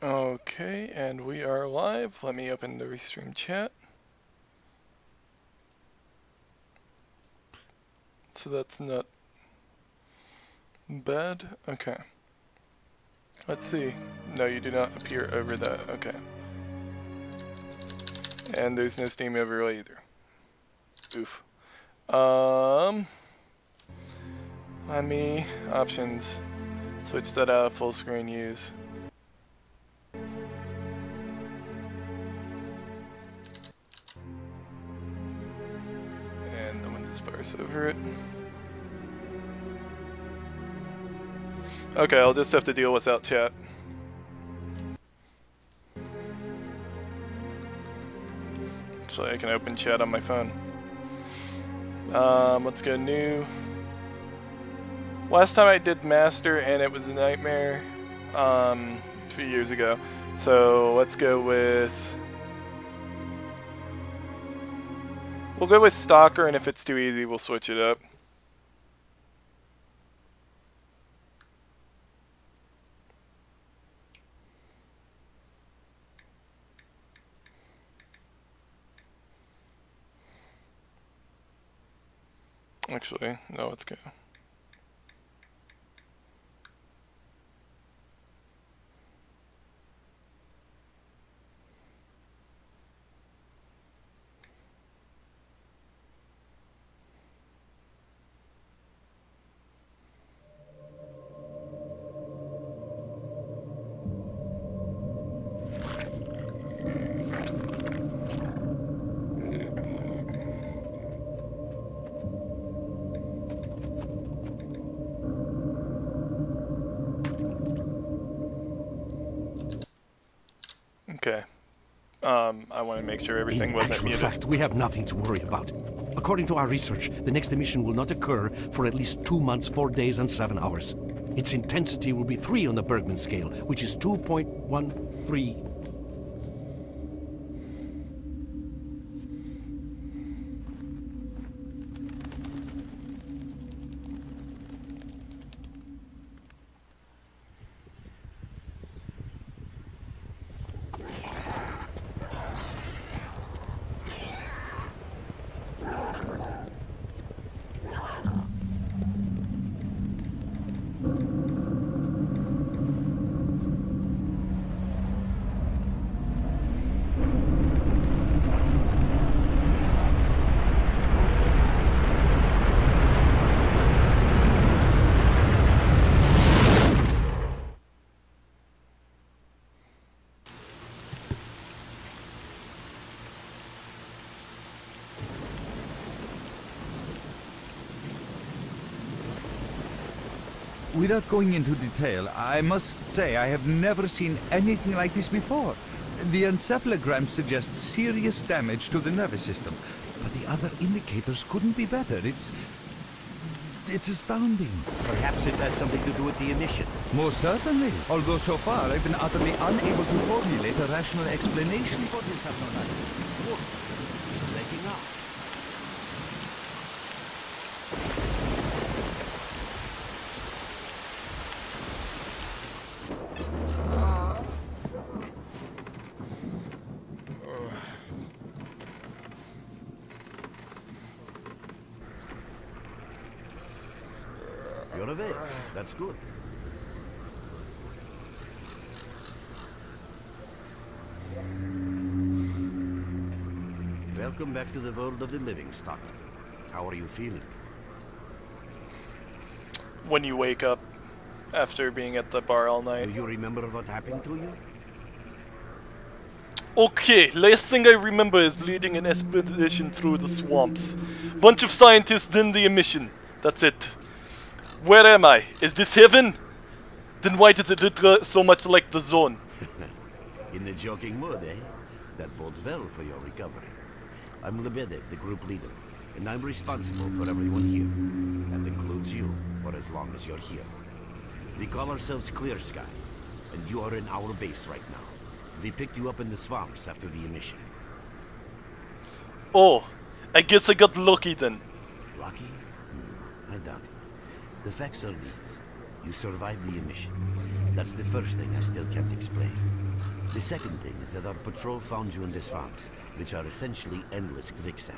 Okay, and we are live. Let me open the restream chat. So that's not bad. Okay. Let's see. No, you do not appear over that. Okay. And there's no Steam overlay either. Oof. Let me options. Switch that out of full screen use. And the Windows bars over it. Okay, I'll just have to deal without chat. Actually, I can open chat on my phone. Let's go new. Last time I did master and it was a nightmare, a few years ago. So let's go with... We'll go with Stalker, and if it's too easy, we'll switch it up. Actually, no, let's go. Okay. I want to make sure everything wasn't muted. In actual fact, we have nothing to worry about. According to our research, the next emission will not occur for at least 2 months, 4 days, and 7 hours. Its intensity will be 3 on the Bergman scale, which is 2.13. Without going into detail, I must say I have never seen anything like this before. The encephalogram suggests serious damage to the nervous system, but the other indicators couldn't be better. It's astounding. Perhaps it has something to do with the emission. Most certainly. Although so far I've been utterly unable to formulate a rational explanation for this abnormality. Look, it's leaking out. You're awake. That's good. Welcome back to the world of the living, Stalker. How are you feeling? When you wake up after being at the bar all night. Do you remember what happened to you? Okay, last thing I remember is leading an expedition through the swamps. Bunch of scientists in the emission. That's it. Where am I? Is this heaven? Then why does it look so much like the zone? In the joking mood, eh? That bodes well for your recovery. I'm Lebedev, the group leader, and I'm responsible for everyone here. That includes you, for as long as you're here. We call ourselves S.T.A.L.K.E.R, and you are in our base right now. We picked you up in the swamps after the emission. Oh, I guess I got lucky then. Lucky? I doubt it. The facts are these. You survived the emission. That's the first thing I still can't explain. The second thing is that our patrol found you in the swamps, which are essentially endless quicksand.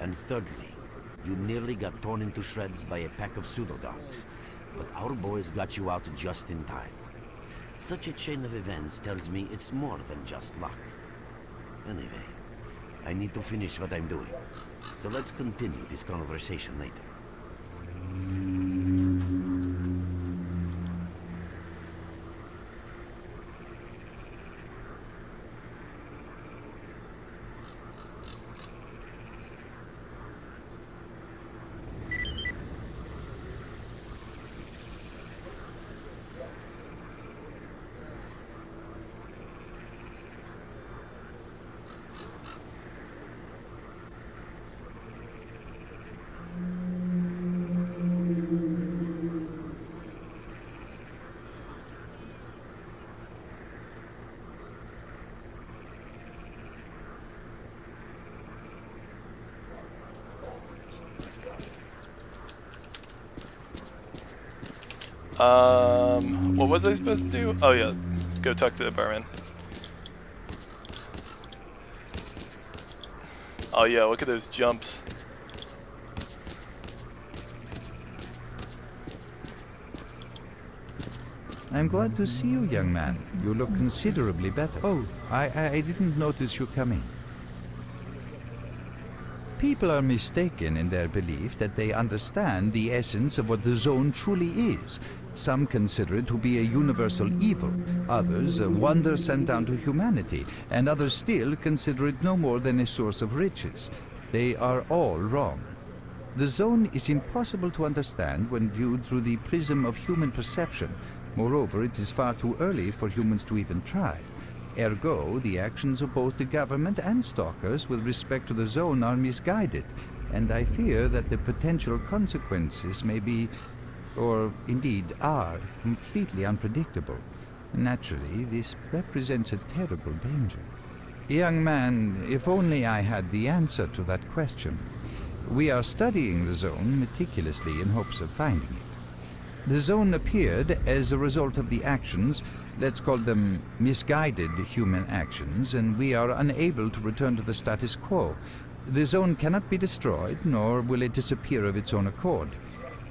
And thirdly, you nearly got torn into shreds by a pack of pseudo-dogs, but our boys got you out just in time. Such a chain of events tells me it's more than just luck. Anyway, I need to finish what I'm doing, so let's continue this conversation later. What was I supposed to do? Oh yeah, go talk to the barman. Oh yeah, look at those jumps. I'm glad to see you, young man. You look considerably better. Oh, I didn't notice you coming. People are mistaken in their belief that they understand the essence of what the Zone truly is. Some consider it to be a universal evil, others a wonder sent down to humanity, and others still consider it no more than a source of riches. They are all wrong. The Zone is impossible to understand when viewed through the prism of human perception. Moreover, it is far too early for humans to even try. Ergo, the actions of both the government and stalkers with respect to the Zone are misguided, and I fear that the potential consequences may be, or indeed are, completely unpredictable. Naturally, this represents a terrible danger. Young man, if only I had the answer to that question. We are studying the Zone meticulously in hopes of finding it. The Zone appeared as a result of the actions, let's call them misguided human actions, and we are unable to return to the status quo. The Zone cannot be destroyed, nor will it disappear of its own accord.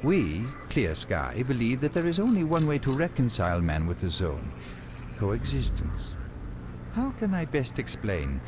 We, Clear Sky, believe that there is only one way to reconcile man with the Zone: coexistence. How can I best explain?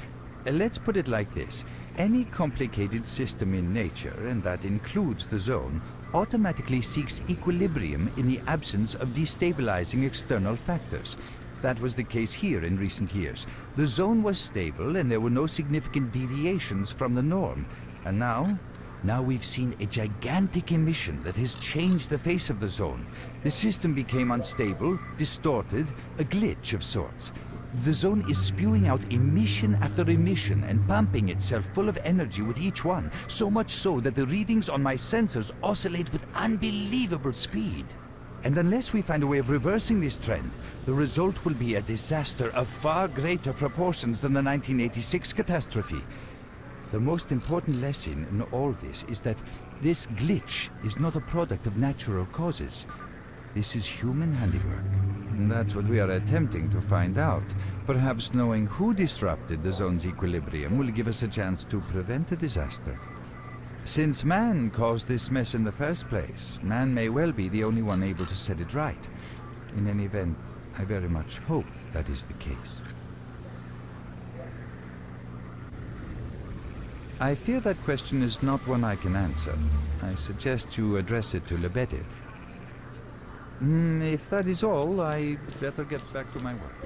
Let's put it like this. Any complicated system in nature, and that includes the Zone, automatically seeks equilibrium in the absence of destabilizing external factors. That was the case here in recent years. The Zone was stable and there were no significant deviations from the norm. And now we've seen a gigantic emission that has changed the face of the Zone. The system became unstable, distorted, a glitch of sorts. The Zone is spewing out emission after emission and pumping itself full of energy with each one, so much so that the readings on my sensors oscillate with unbelievable speed. And unless we find a way of reversing this trend, the result will be a disaster of far greater proportions than the 1986 catastrophe. The most important lesson in all this is that this glitch is not a product of natural causes. This is human handiwork. And that's what we are attempting to find out. Perhaps knowing who disrupted the Zone's equilibrium will give us a chance to prevent a disaster. Since man caused this mess in the first place, man may well be the only one able to set it right. In any event, I very much hope that is the case. I fear that question is not one I can answer. I suggest you address it to Lebedev. If that is all, I'd better get back to my work.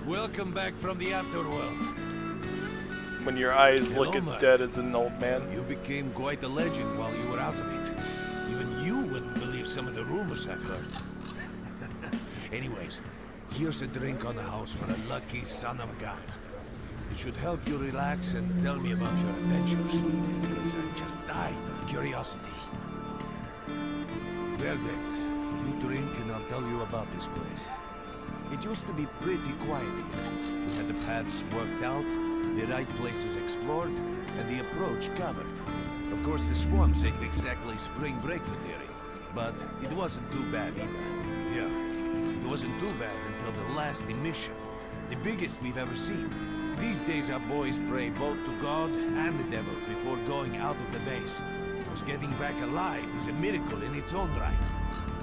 Welcome back from the afterworld. When your eyes Hello, look as Mike. dead as an old man. You became quite a legend while you were out of it. Even you wouldn't believe some of the rumors I've heard. Anyways, here's a drink on the house for a lucky son of a gun. It should help you relax and tell me about your adventures, because I just died of curiosity. Well then, you drink and I'll tell you about this place. It used to be pretty quiet here. We had the paths worked out, the right places explored, and the approach covered. Of course, the swamps ain't exactly spring break material, but it wasn't too bad either. Yeah, it wasn't too bad until the last emission. The biggest we've ever seen. These days our boys pray both to God and the devil before going out of the base. Because getting back alive is a miracle in its own right.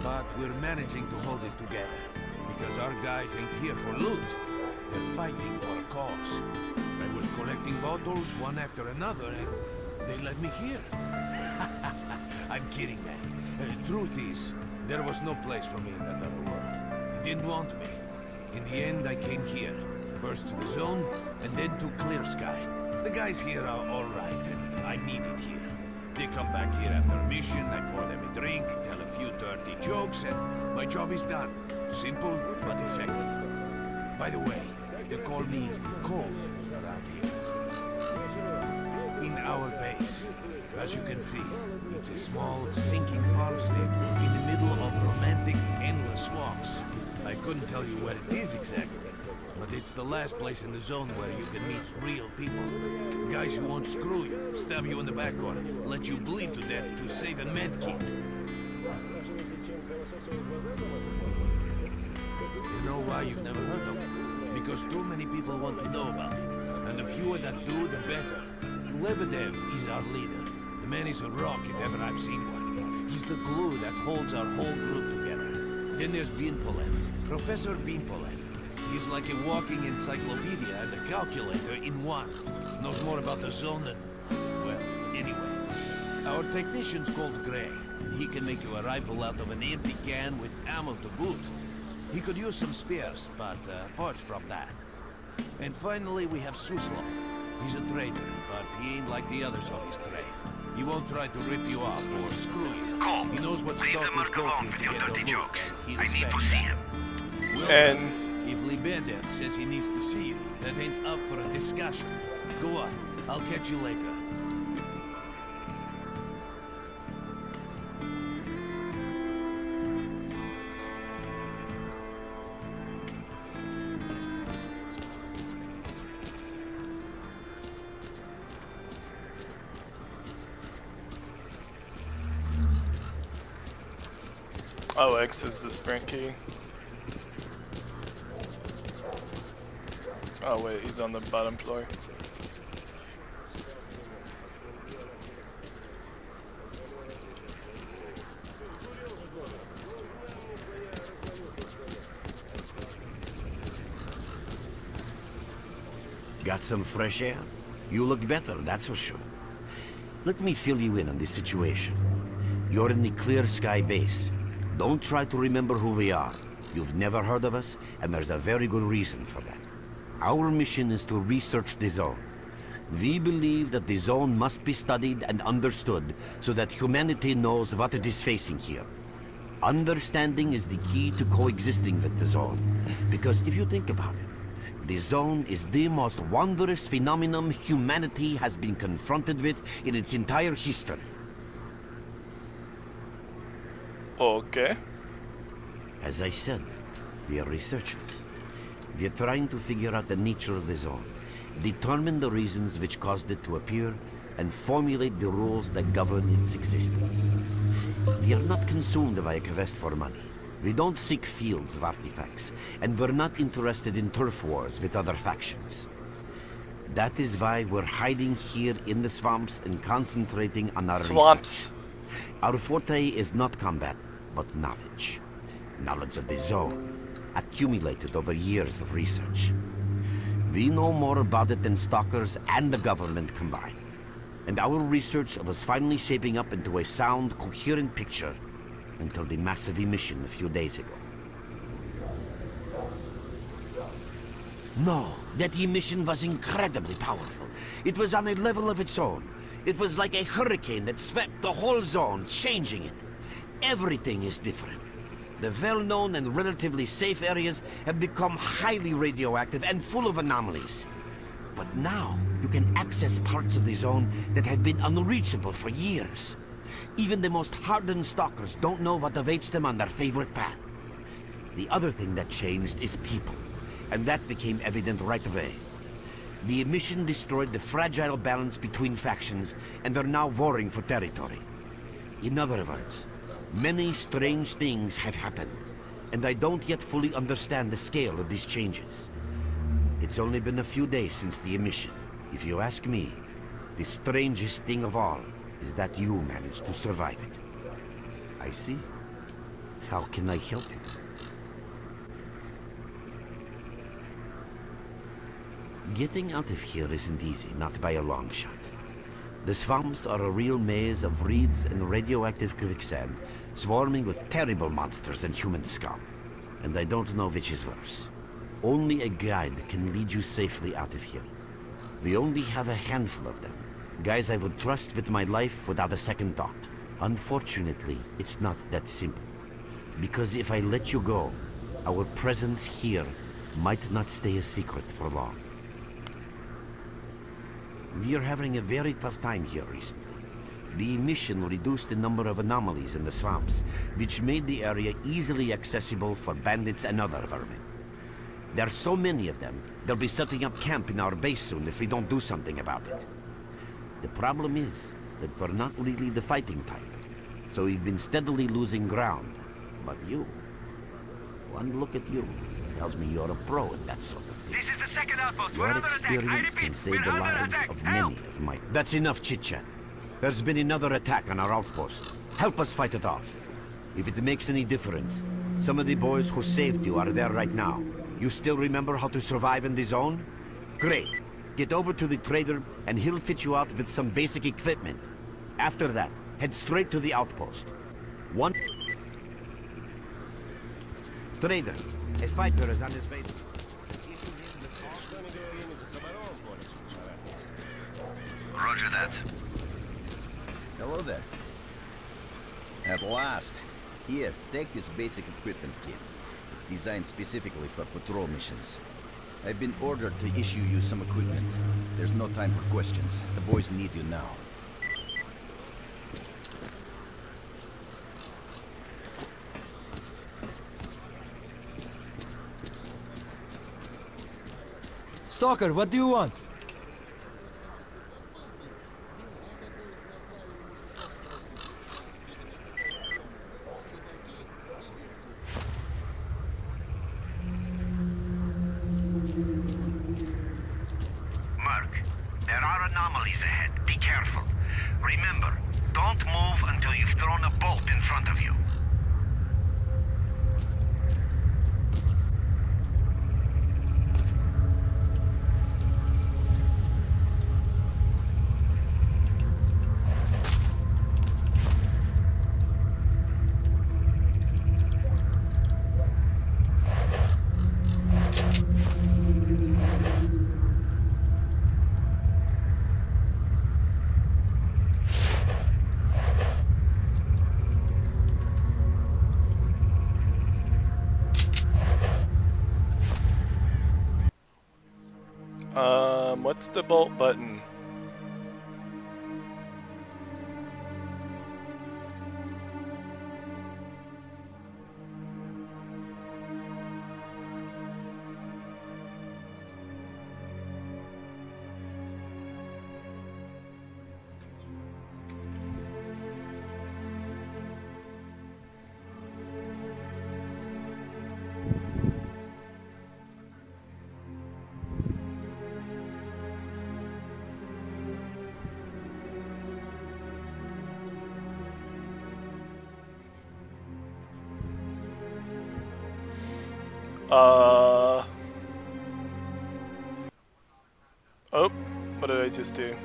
But we're managing to hold it together. Because our guys ain't here for loot. They're fighting for a cause. I was collecting bottles one after another and they let me here. I'm kidding, man. Truth is, there was no place for me in that other world. He didn't want me. In the end, I came here. First to the zone, and then to Clear-Sky. The guys here are alright, and I'm needed here. They come back here after a mission, I pour them a drink, tell a few dirty jokes, and my job is done. Simple, but effective. By the way, they call me Cold around here. In our base, as you can see, it's a small, sinking farmstead in the middle of romantic, endless swamps. I couldn't tell you where it is exactly, but it's the last place in the zone where you can meet real people. Guys who won't screw you, stab you in the back, or let you bleed to death to save a med kit. You know why you've never heard of it? Because too many people want to know about it, and the fewer that do, the better. Lebedev is our leader. The man is a rock if ever I've seen one. He's the glue that holds our whole group together. Then there's Binpolev, Professor Binpolev. He's like a walking encyclopedia and a calculator in one. Knows more about the zone than... well, anyway. Our technician's called Gray. He can make you a rifle out of an empty can with ammo to boot. He could use some spares, but apart from that. And finally we have Suslov. He's a trader, but he ain't like the others of his trade. He won't try to rip you off or screw you. Cole, he knows what leave the stalkers mark go alone through with to your get dirty the loot, jokes. and he I need to respects see that. him. Well, And if Lebedev says he needs to see you, that ain't up for a discussion. Go on, I'll catch you later. oh, X is the sprint key. Oh wait, he's on the bottom floor. Got some fresh air? You look better, that's for sure. Let me fill you in on this situation. You're in the Clear-Sky base. Don't try to remember who we are. You've never heard of us, and there's a very good reason for that. Our mission is to research the zone. We believe that the zone must be studied and understood so that humanity knows what it is facing here. Understanding is the key to coexisting with the zone. Because if you think about it, the zone is the most wondrous phenomenon humanity has been confronted with in its entire history. Okay. As I said, we are researchers. We are trying to figure out the nature of the zone, determine the reasons which caused it to appear, and formulate the rules that govern its existence. We are not consumed by a quest for money. We don't seek fields of artifacts, and we're not interested in turf wars with other factions. That is why we're hiding here in the swamps and concentrating on our research. Our forte is not combat, but knowledge. Knowledge of the zone, accumulated over years of research. We know more about it than stalkers and the government combined. And our research was finally shaping up into a sound, coherent picture until the massive emission a few days ago. No, that emission was incredibly powerful. It was on a level of its own. It was like a hurricane that swept the whole zone, changing it. Everything is different. The well-known and relatively safe areas have become highly radioactive and full of anomalies. But now, you can access parts of the zone that have been unreachable for years. Even the most hardened stalkers don't know what awaits them on their favorite path. The other thing that changed is people, and that became evident right away. The emission destroyed the fragile balance between factions, and they're now warring for territory. In other words, many strange things have happened, and I don't yet fully understand the scale of these changes. It's only been a few days since the emission. If you ask me, the strangest thing of all is that you managed to survive it. I see. How can I help you? Getting out of here isn't easy, not by a long shot. The swamps are a real maze of reeds and radioactive quicksand, swarming with terrible monsters and human scum. And I don't know which is worse. Only a guide can lead you safely out of here. We only have a handful of them. Guys I would trust with my life without a second thought. Unfortunately, it's not that simple. Because if I let you go, our presence here might not stay a secret for long. We are having a very tough time here recently. The emission reduced the number of anomalies in the swamps, which made the area easily accessible for bandits and other vermin. There are so many of them, they'll be setting up camp in our base soon if we don't do something about it. The problem is that we're not really the fighting type, so we've been steadily losing ground. But you, one look at you, tells me you're a pro at that sort of thing. This is the second outpost. Your experience can save the lives of many of my... That's enough chit-chat. There's been another attack on our outpost. Help us fight it off. If it makes any difference, some of the boys who saved you are there right now. You still remember how to survive in the zone? Great. Get over to the trader and he'll fit you out with some basic equipment. After that, head straight to the outpost. One... Trader, a fighter is on his way. Roger that. Hello there. At last. Here, take this basic equipment kit. It's designed specifically for patrol missions. I've been ordered to issue you some equipment. There's no time for questions. The boys need you now. Stalker, what do you want? There are anomalies ahead. Be careful. Remember, don't move until you've thrown a bolt in front of you. What's the bolt button? Oh, what did I just do?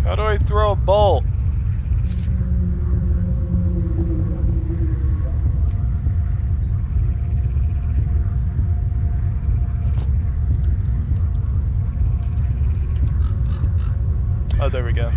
How do I throw a bolt? Oh, there we go.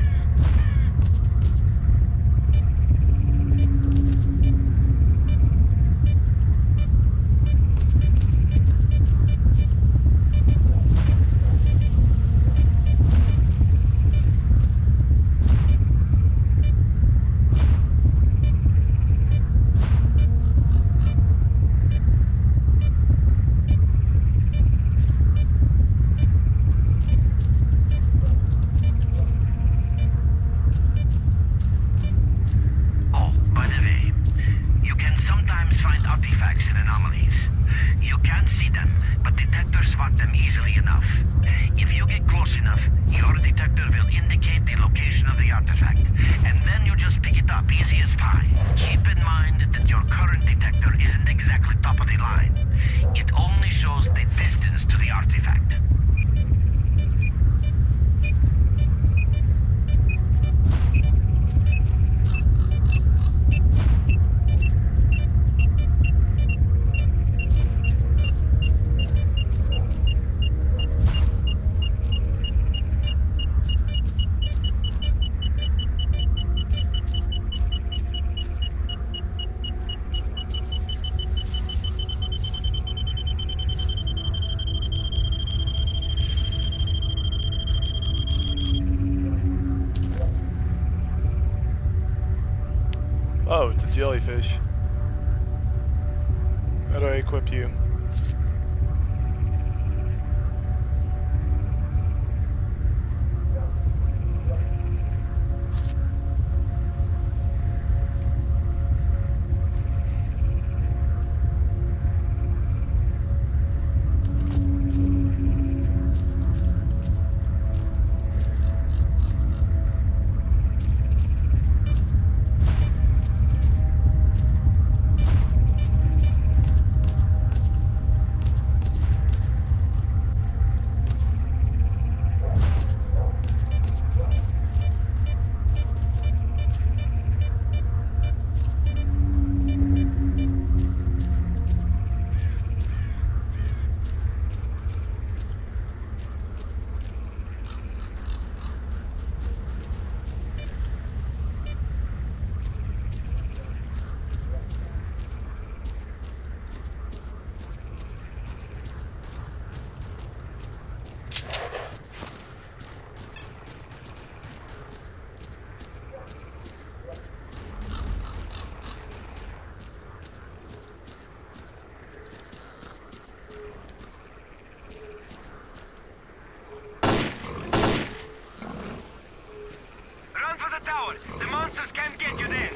the jellyfish. How do I equip you? The monsters can't get you there.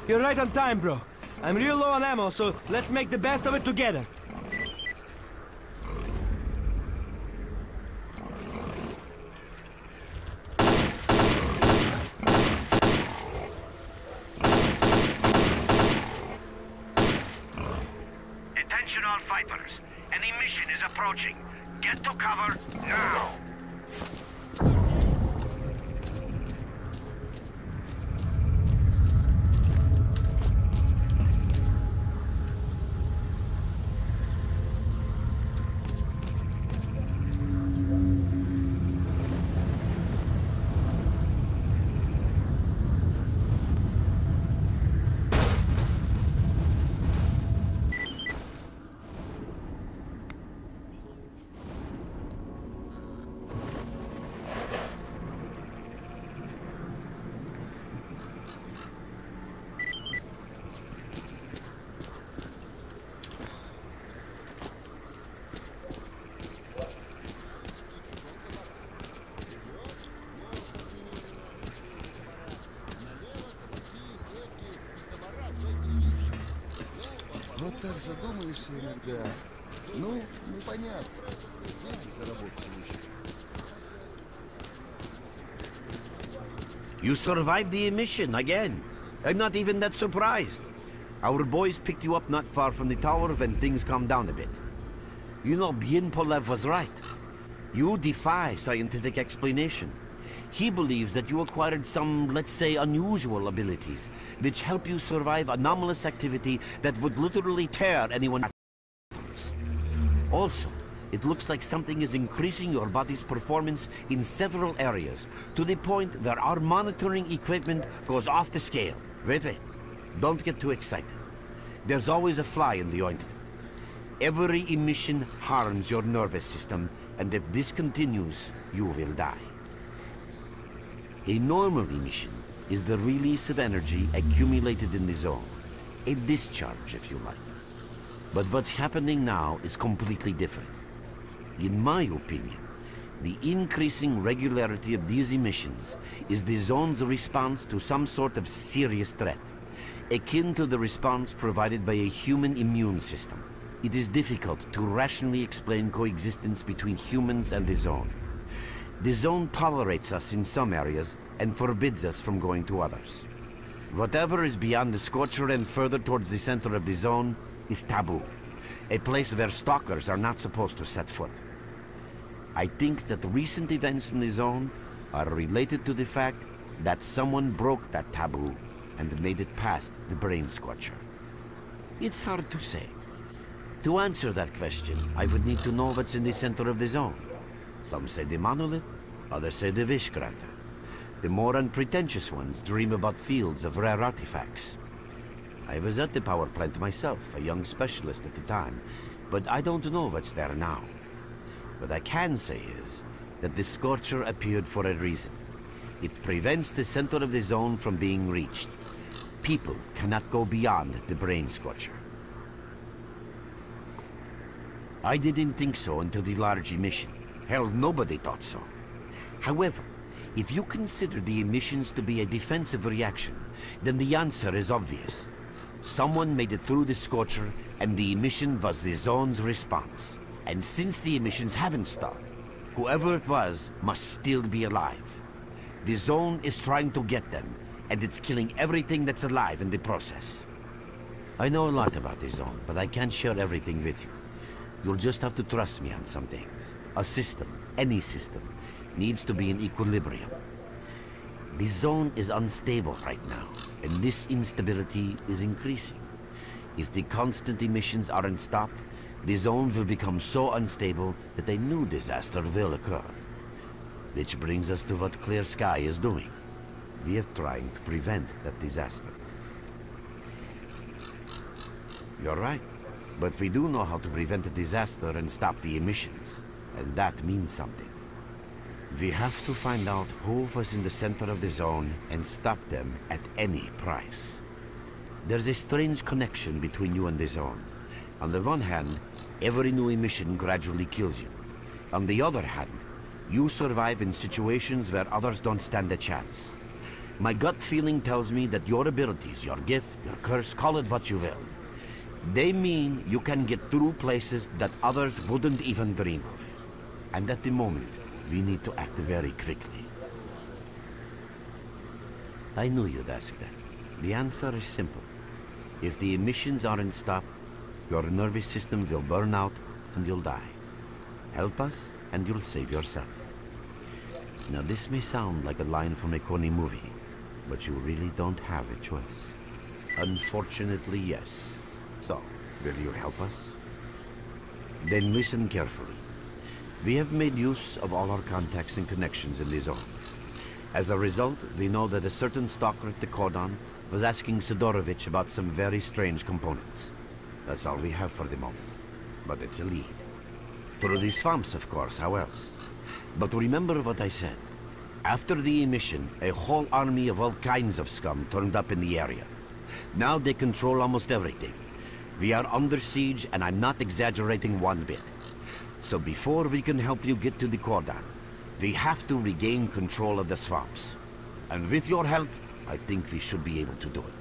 You're right on time, bro. I'm real low on ammo, so let's make the best of it together. Attention all fighters. An emission is approaching. Get to cover now. Вот так задумаешься иногда. Ну, непонятно. Деньги заработать лучше. You survived the emission again. I'm not even that surprised. Our boys picked you up not far from the tower when things calmed down a bit. You know, Bien Polev was right. You defy scientific explanation. He believes that you acquired some, let's say, unusual abilities, which help you survive anomalous activity that would literally tear anyone to atoms. Also, it looks like something is increasing your body's performance in several areas, to the point where our monitoring equipment goes off the scale. Wait. Don't get too excited. There's always a fly in the ointment. Every emission harms your nervous system, and if this continues, you will die. A normal emission is the release of energy accumulated in the zone. A discharge, if you like. But what's happening now is completely different. In my opinion, the increasing regularity of these emissions is the zone's response to some sort of serious threat, akin to the response provided by a human immune system. It is difficult to rationally explain coexistence between humans and the zone. The zone tolerates us in some areas and forbids us from going to others. Whatever is beyond the Scorcher and further towards the center of the zone is taboo, a place where stalkers are not supposed to set foot. I think that recent events in the zone are related to the fact that someone broke that taboo and made it past the Brain Scorcher. It's hard to say. To answer that question, I would need to know what's in the center of the zone. Some say the monolith, others say the Wish-Granter. The more unpretentious ones dream about fields of rare artifacts. I was at the power plant myself, a young specialist at the time, but I don't know what's there now. What I can say is that the Scorcher appeared for a reason. It prevents the center of the zone from being reached. People cannot go beyond the Brain Scorcher. I didn't think so until the large emission. Hell, nobody thought so. However, if you consider the emissions to be a defensive reaction, then the answer is obvious. Someone made it through the Scorcher, and the emission was the zone's response. And since the emissions haven't stopped, whoever it was must still be alive. The zone is trying to get them, and it's killing everything that's alive in the process. I know a lot about the zone, but I can't share everything with you. You'll just have to trust me on some things. A system, any system, needs to be in equilibrium. The zone is unstable right now, and this instability is increasing. If the constant emissions aren't stopped, the zone will become so unstable that a new disaster will occur. Which brings us to what S.T.A.L.K.E.R is doing. We are trying to prevent that disaster. You're right, but we do know how to prevent a disaster and stop the emissions, and that means something. We have to find out who was in the center of the zone and stop them at any price. There's a strange connection between you and the zone. On the one hand, every new emission gradually kills you. On the other hand, you survive in situations where others don't stand a chance. My gut feeling tells me that your abilities, your gift, your curse, call it what you will, they mean you can get through places that others wouldn't even dream of. And at the moment, we need to act very quickly. I knew you'd ask that. The answer is simple. If the emissions aren't stopped, your nervous system will burn out and you'll die. Help us and you'll save yourself. Now this may sound like a line from a corny movie, but you really don't have a choice. Unfortunately, yes. So, will you help us? Then listen carefully. We have made use of all our contacts and connections in the zone. As a result, we know that a certain stalker at the cordon was asking Sidorovich about some very strange components. That's all we have for the moment. But it's a lead. Through the swamps, of course, how else? But remember what I said. After the emission, a whole army of all kinds of scum turned up in the area. Now they control almost everything. We are under siege, and I'm not exaggerating one bit. So before we can help you get to the cordon, we have to regain control of the swamps. And with your help, I think we should be able to do it.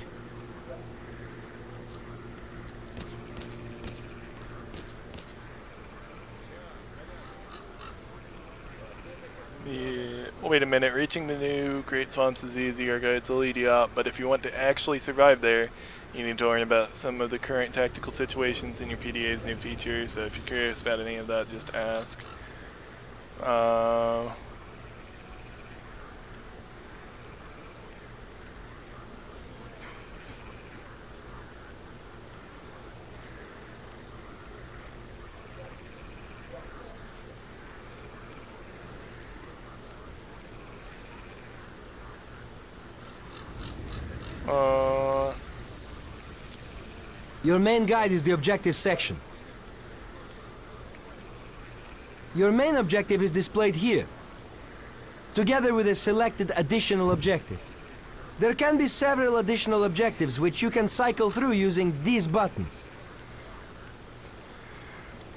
Yeah. Wait a minute, reaching the new Great Swamps is easy. Our guides will lead you out, but if you want to actually survive there, you need to learn about some of the current tactical situations in your PDA's new features. So if you're curious about any of that, just ask. Your main guide is the objective section. Your main objective is displayed here, together with a selected additional objective. There can be several additional objectives which you can cycle through using these buttons.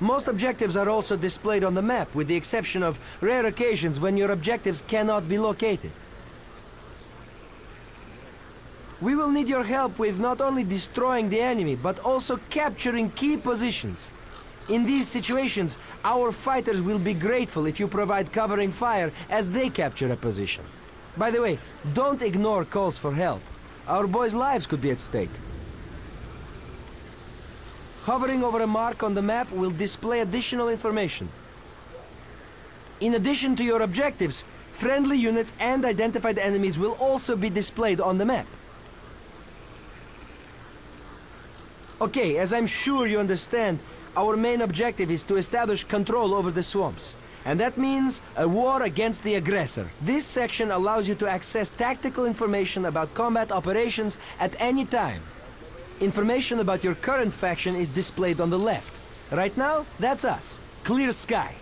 Most objectives are also displayed on the map, with the exception of rare occasions when your objectives cannot be located. We will need your help with not only destroying the enemy, but also capturing key positions. In these situations, our fighters will be grateful if you provide covering fire as they capture a position. By the way, don't ignore calls for help. Our boys' lives could be at stake. Hovering over a mark on the map will display additional information. In addition to your objectives, friendly units and identified enemies will also be displayed on the map. Okay, as I'm sure you understand, our main objective is to establish control over the swamps. And that means a war against the aggressor. This section allows you to access tactical information about combat operations at any time. Information about your current faction is displayed on the left. Right now, that's us, Clear Sky.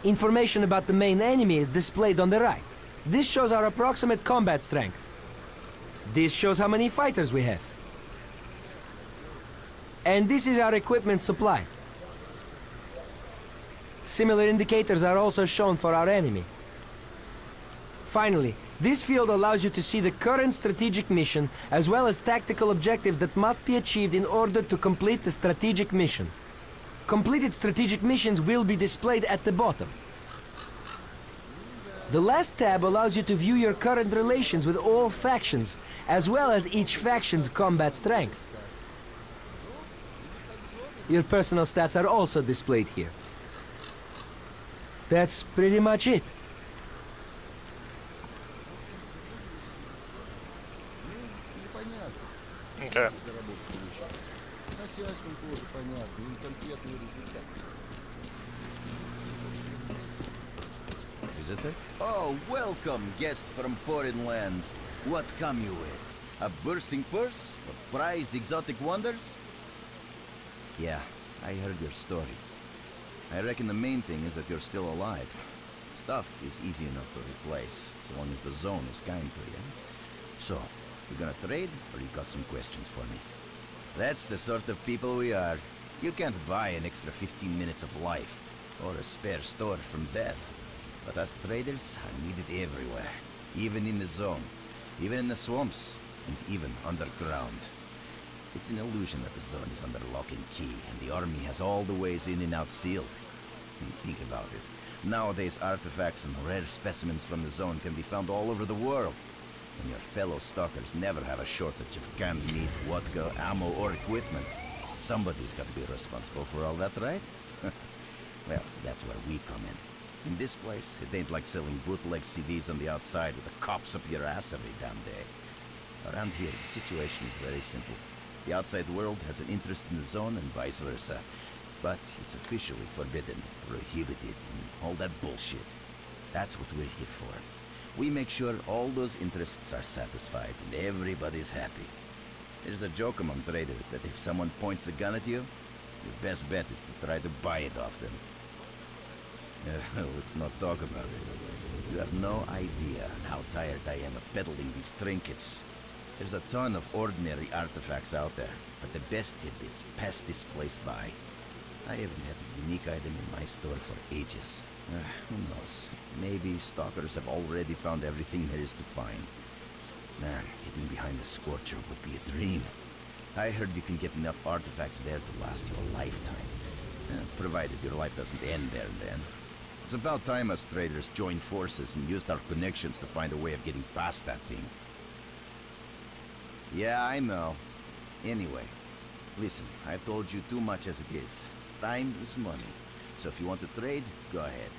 Information about the main enemy is displayed on the right. This shows our approximate combat strength. This shows how many fighters we have. And this is our equipment supply. Similar indicators are also shown for our enemy. Finally, this field allows you to see the current strategic mission as well as tactical objectives that must be achieved in order to complete the strategic mission. Completed strategic missions will be displayed at the bottom. The last tab allows you to view your current relations with all factions, as well as each faction's combat strength. Your personal stats are also displayed here. That's pretty much it. Okay. Visitor? Oh, welcome, guest from foreign lands. What come you with? A bursting purse? Or prized exotic wonders? Yeah, I heard your story. I reckon the main thing is that you're still alive. Stuff is easy enough to replace, so long as the zone is kind to you. So, you gonna trade, or you got some questions for me? That's the sort of people we are. You can't buy an extra 15 minutes of life, or a spare store from death. But us traders are needed everywhere, even in the zone, even in the swamps, and even underground. It's an illusion that the zone is under lock and key, and the army has all the ways in and out sealed. And think about it. Nowadays, artifacts and rare specimens from the zone can be found all over the world. And your fellow stalkers never have a shortage of canned meat, vodka, ammo, or equipment. Somebody's got to be responsible for all that, right? Well, that's where we come in. In this place, it ain't like selling bootleg CDs on the outside with the cops up your ass every damn day. Around here, the situation is very simple. The outside world has an interest in the zone and vice versa. But it's officially forbidden, prohibited, and all that bullshit. That's what we're here for. We make sure all those interests are satisfied and everybody's happy. There's a joke among traders that if someone points a gun at you, your best bet is to try to buy it off them. Let's not talk about it. You have no idea how tired I am of peddling these trinkets. There's a ton of ordinary artifacts out there, but the best tidbits pass this place by. I haven't had a unique item in my store for ages. Who knows? Maybe stalkers have already found everything there is to find. Man, getting behind the Scorcher would be a dream. I heard you can get enough artifacts there to last you a lifetime. Provided your life doesn't end there and then. It's about time us traders joined forces and used our connections to find a way of getting past that thing. Yeah, I know. Anyway, listen, I've told you too much as it is. Time is money. So if you want to trade, go ahead.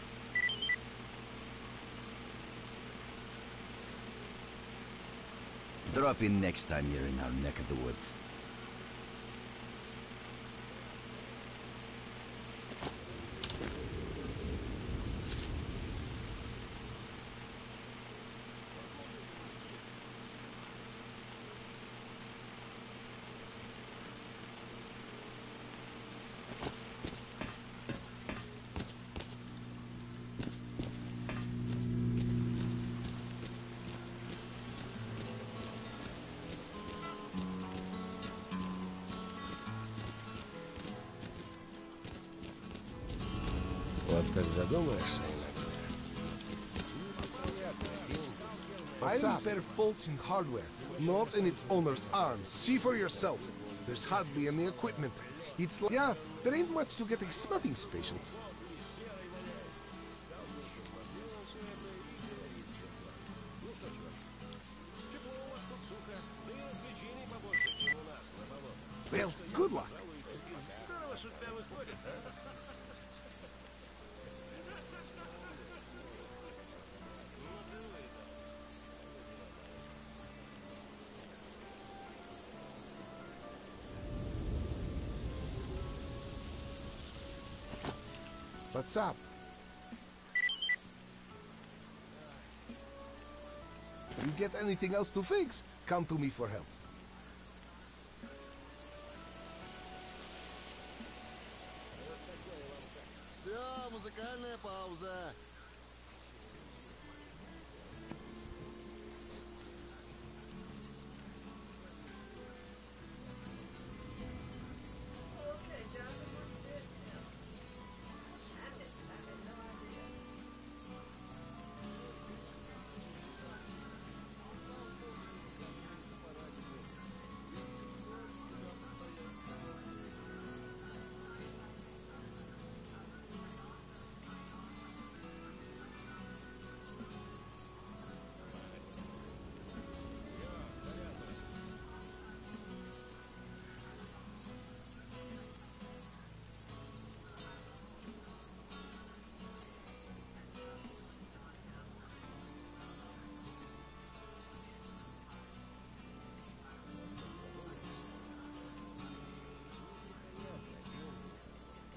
Drop in next time you're in our neck of the woods. Вот как задумаешься I repair faults in hardware, not in its owner's arms. See for yourself. There's hardly any equipment. It's like, yeah, there ain't much to get. It's nothing special. Well, good luck. What's up? You get anything else to fix? Come to me for help. Все, музыкальная пауза.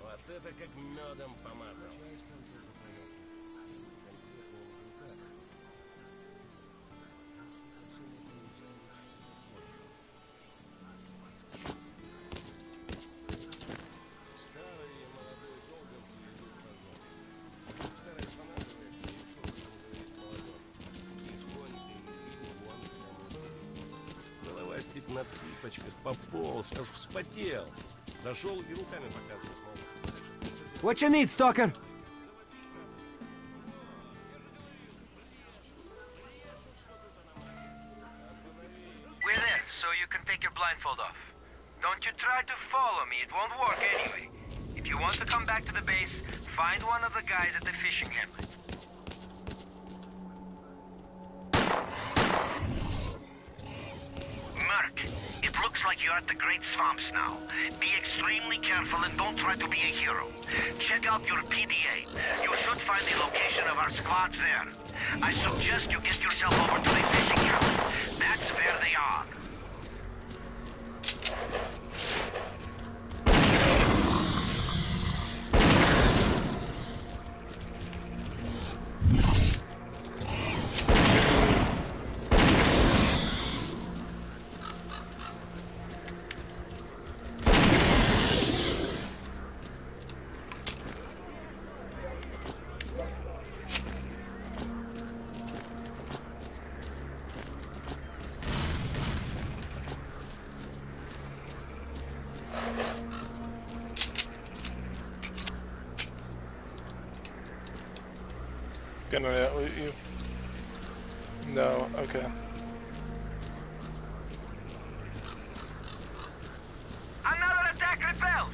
Вот это как медом помазал. Головастик на цыпочках пополз, аж вспотел. Дошел и руками показывает. What you need, S.T.A.L.K.E.R? We're there, so you can take your blindfold off. Don't you try to follow me, it won't work anyway. If you want to come back to the base, find one of the guys at the fishing hamlet. Merc, it looks like you're at the Great Swamps now. Be extremely careful and don't try to be a hero. Check out your PDA. You should find the location of our squads there. I suggest you get yourself over to the fishing camp. That's where they are. Gonna loot you? No, okay. Another attack repelled!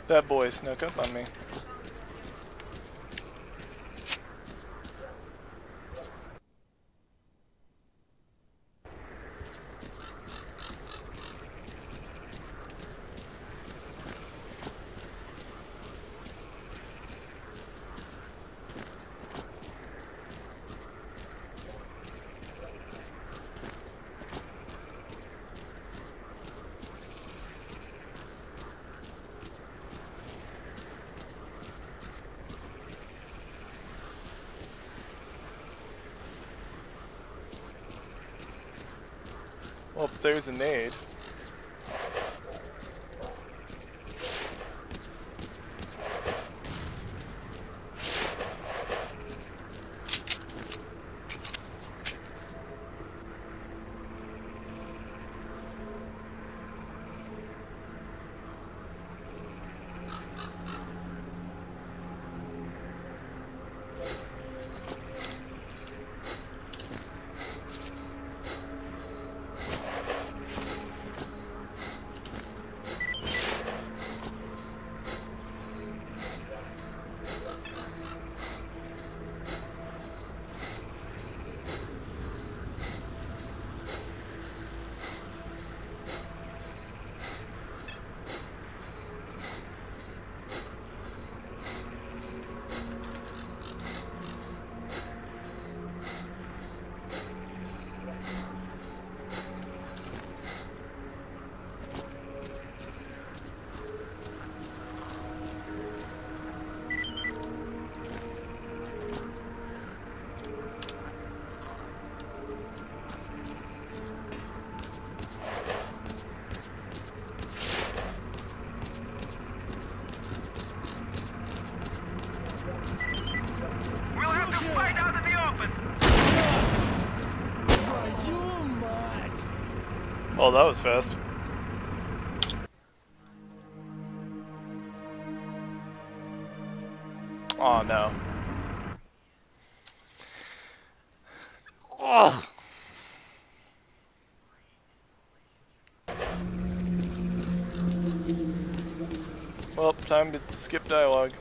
That boy snuck up on me. Oh, there's a nade. Oh, that was fast. Oh no. Oh. Well, time to skip dialogue.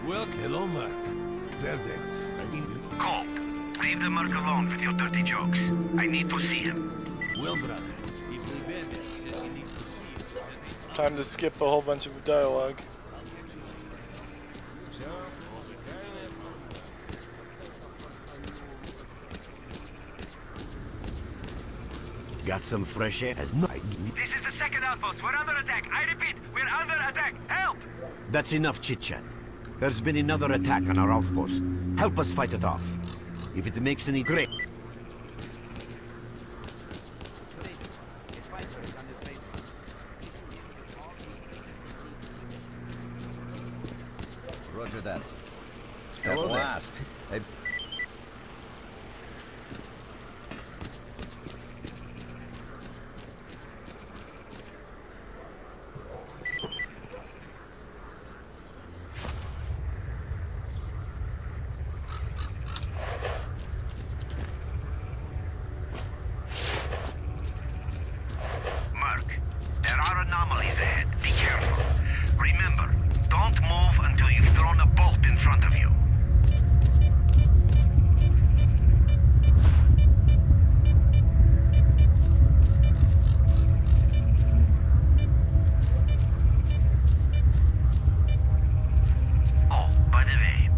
Well, hello, Mark. Zelda, I need you. Cole, leave the Merc alone with your dirty jokes. I need to see him. Well, brother, if Libede says he needs to see you... Time to skip a whole bunch of dialogue. Got some fresh air? Has no. This is the second outpost. We're under attack. I repeat, we're under attack. Help! That's enough chit-chat. There's been another attack on our outpost. Help us fight it off. If it makes any great... Roger that. At last. Merc, there are anomalies ahead. Be careful. Remember, don't move until you've thrown a bolt in front of you. Oh, by the way,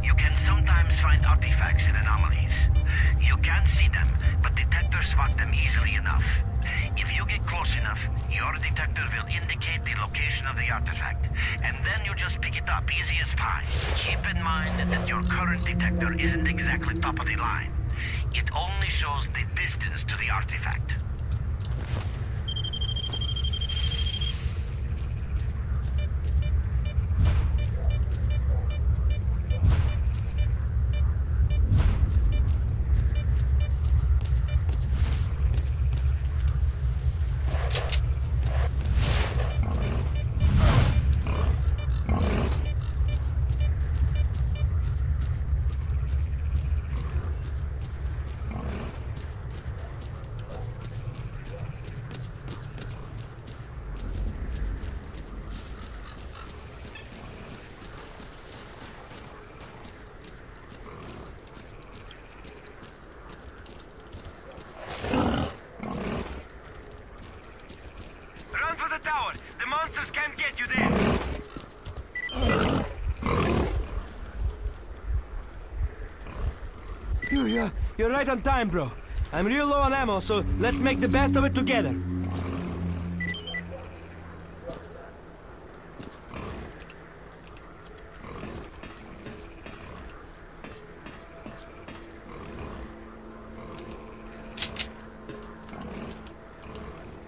you can sometimes find artifacts in anomalies. You can't see them, but detectors spot them easily enough. If you get close enough, your detector will indicate the location of the artifact, and then you just pick it up, easy as pie. Keep in mind that your current detector isn't exactly top of the line. It only shows the distance to the artifact. You're right on time, bro. I'm real low on ammo, so let's make the best of it together.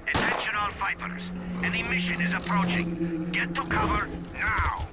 Attention all fighters. Any mission is approaching. Get to cover now.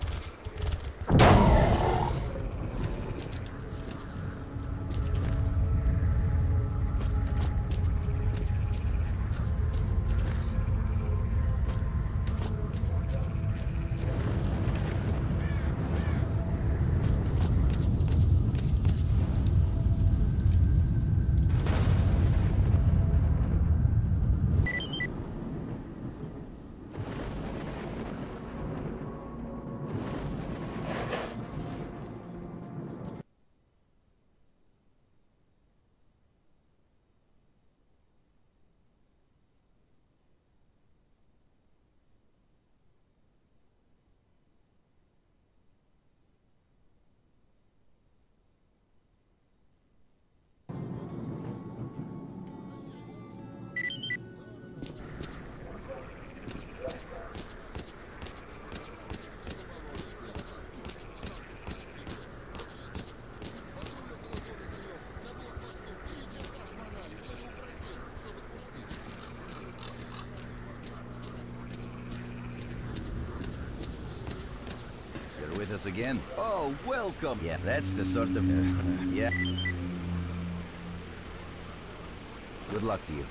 With us again? Oh, welcome! Yeah, that's the sort of... yeah. Good luck to you.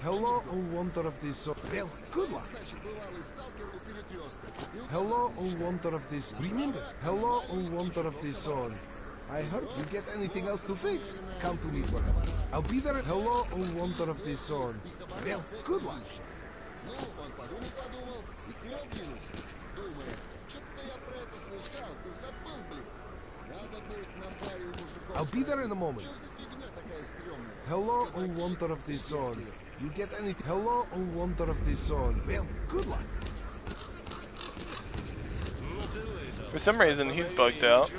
Hello, O wonder of this zone. Well, good luck. Hello, O wonder of this. Remember, hello, O wonder of this zone. I heard you get anything else to fix. Come to me for help. I'll be there. Hello, O wonder of this zone. Well, good luck. I'll be there in a moment. Hello, O wonder of this zone. You get any... Hello, O wonder of this zone. Well, good luck. For some reason, he's bugged out.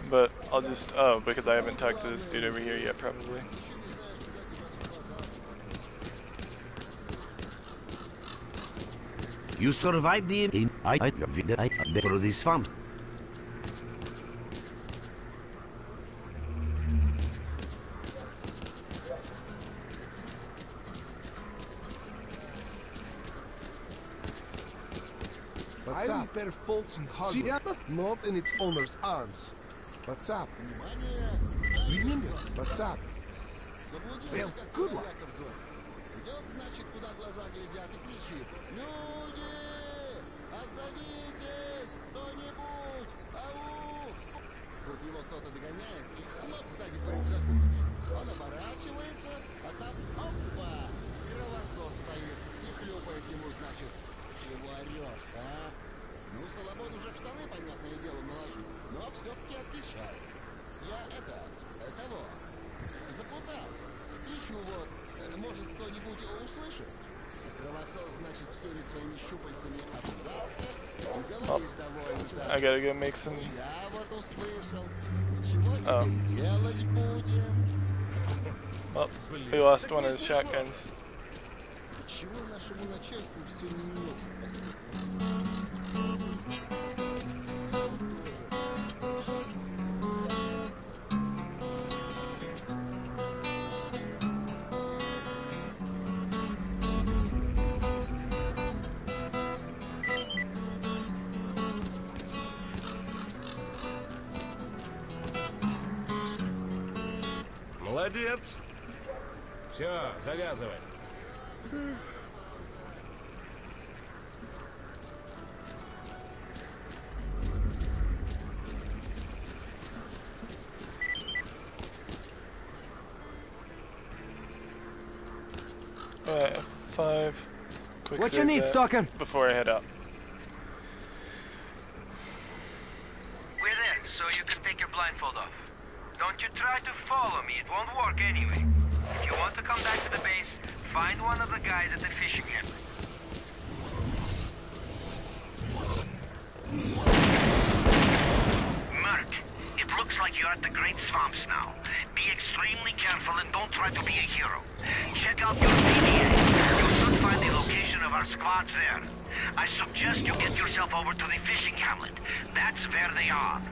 But I'll just... Oh, because I haven't talked to this dude over here yet, probably. You survived the... through these swamps. I repair faults in hardware, not in its owner's arms. What's up? Remember, what's up? Well, good luck. Тут его кто-то догоняет, и хлоп сзади по рюкзаку. Он оборачивается, а там опа! Кровосос стоит и хлюпает ему, значит, чего орешь, а? Ну, Соломон уже в штаны, понятное дело, наложил, но все-таки отвечает. Я того, запутал. Кричу вот, может кто-нибудь услышит? Кровосос, значит, всеми своими щупальцами обвязался и говорит довольно так. I gotta go make some... Я вот услышал. Ничего теперь делать будем? Oh, we lost one of his shotguns. Чего нашему начальству все не мнется последнее? Молодец. Все, завязывай. Alright, 5. Quick What you save need, that Stalker? before I head out. We're there, so you can take your blindfold off. Don't you try to follow me, it won't work anyway. If you want to come back to the base, find one of the guys at the fishing hamlet. Merc, it looks like you're at the Great Swamps now. Be extremely careful and don't try to be a hero. Check out your PDA. You should find the location of our squads there. I suggest you get yourself over to the fishing hamlet. That's where they are.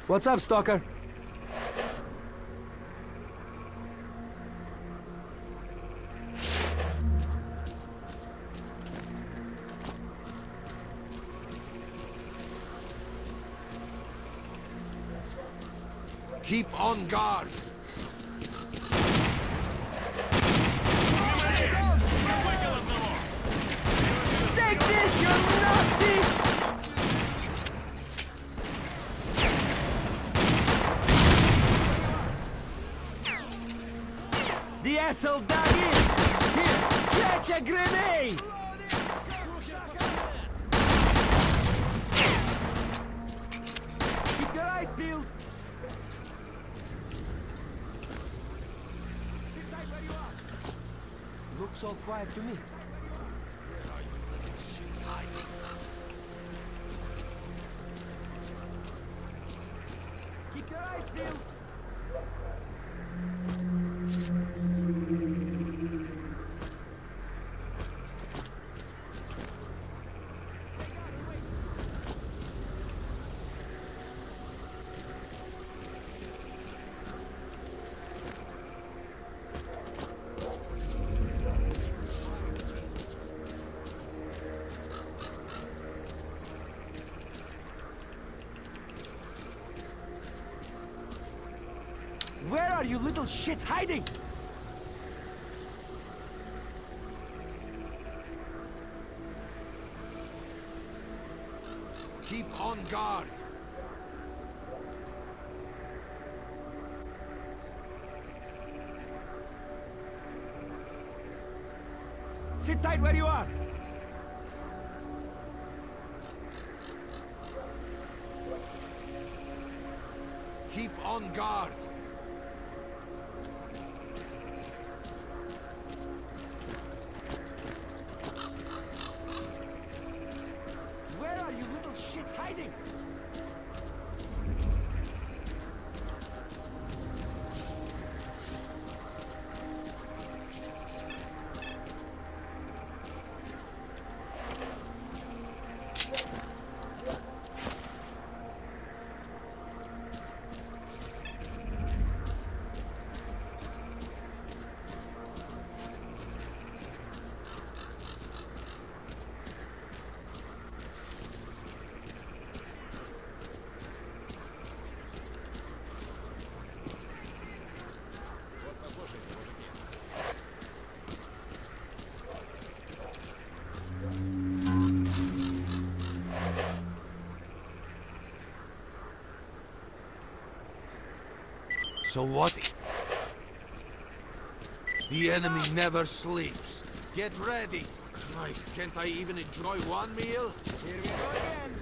What's up, Stalker? Keep on guard. Take this, you Nazi! The asshole dug in! Here, catch a grenade! Keep your eyes peeled! Sit tight where you are! Looks all quiet to me. Keep your eyes peeled! Where are you little shits hiding? Keep on guard. Sit tight where you are! Keep on guard. Where are you little shits hiding? So what? The enemy never sleeps. Get ready. Christ, can't I even enjoy one meal? Here we go again!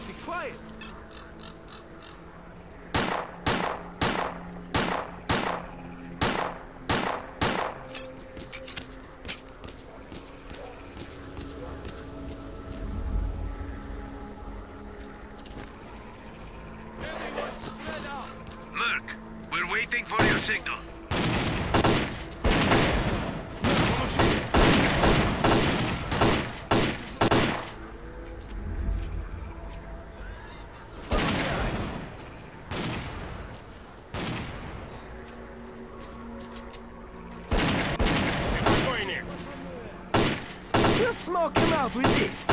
Be quiet. signal. We'll smoke him out with this.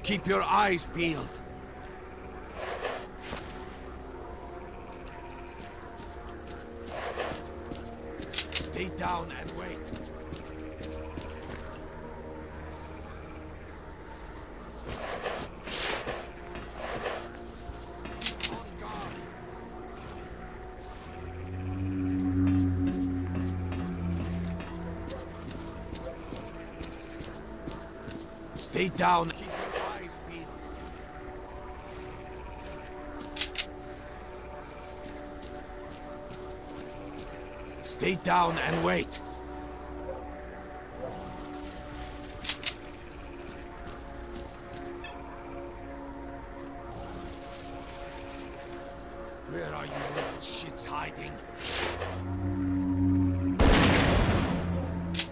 Keep your eyes peeled. Stay down and wait. On guard. Stay down. Stay down and wait. Where are you little shits hiding?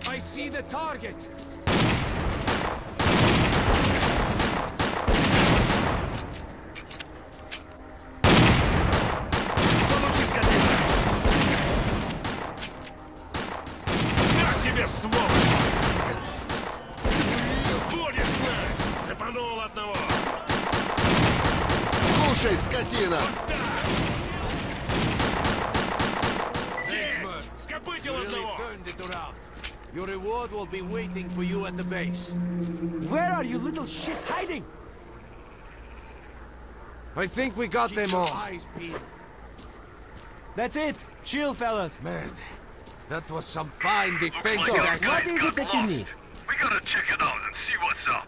I see the target! Слушай, скотина! Your reward will be waiting for you at the base. Where are you little shits hiding? I think we got them all. That's it. Chill, fellas. Man, that was some fine defensive action. What is it that you need? We gotta check it out and see what's up.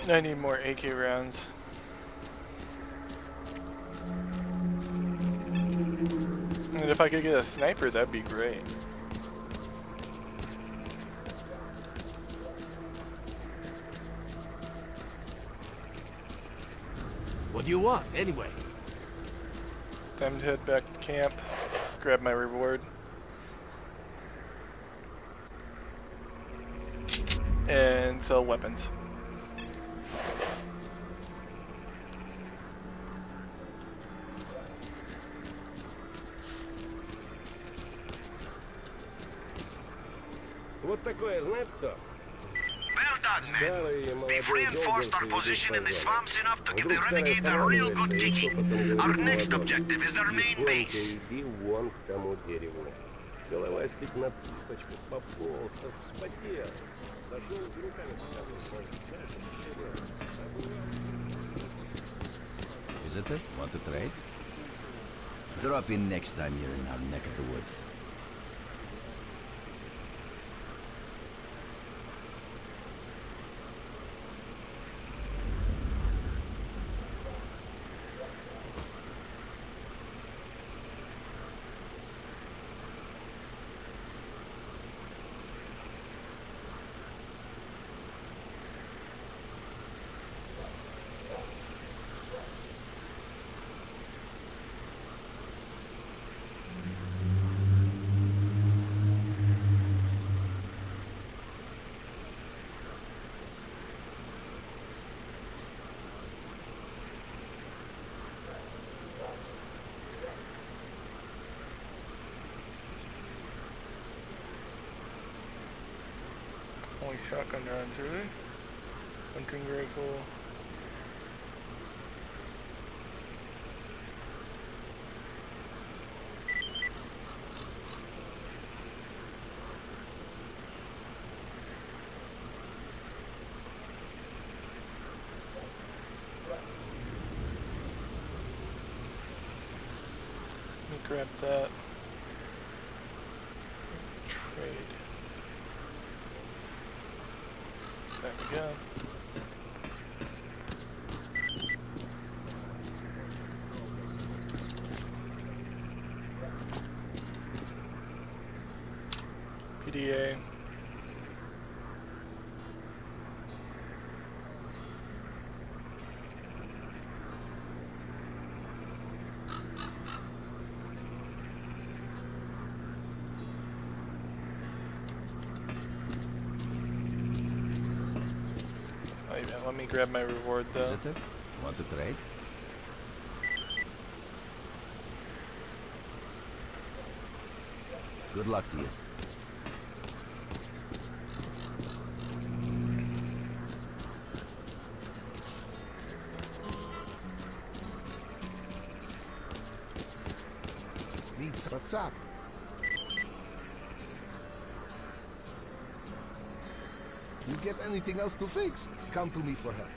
I need more AK rounds. And if I could get a sniper, that'd be great. What do you want, anyway? Time to head back to camp, grab my reward, and sell weapons. тут такое, знает кто? Well done, men. We've reinforced our position in the swamps enough to give the renegade a real good kicking. Our next objective is their main base. Иди вон к тому дереву. Головастик на цыпочках пополз, вспотел. Зашел и руками показывал. Visitor, want to trade? Drop in next time you're in our neck of the woods. Only shotgun rounds, really? Hunting rifle. Let me grab that. Trade. Back again. PDA. Let me grab my reward though. Visitor, want to trade? Good luck to you. What's up? You get anything else to fix? Come to me for help.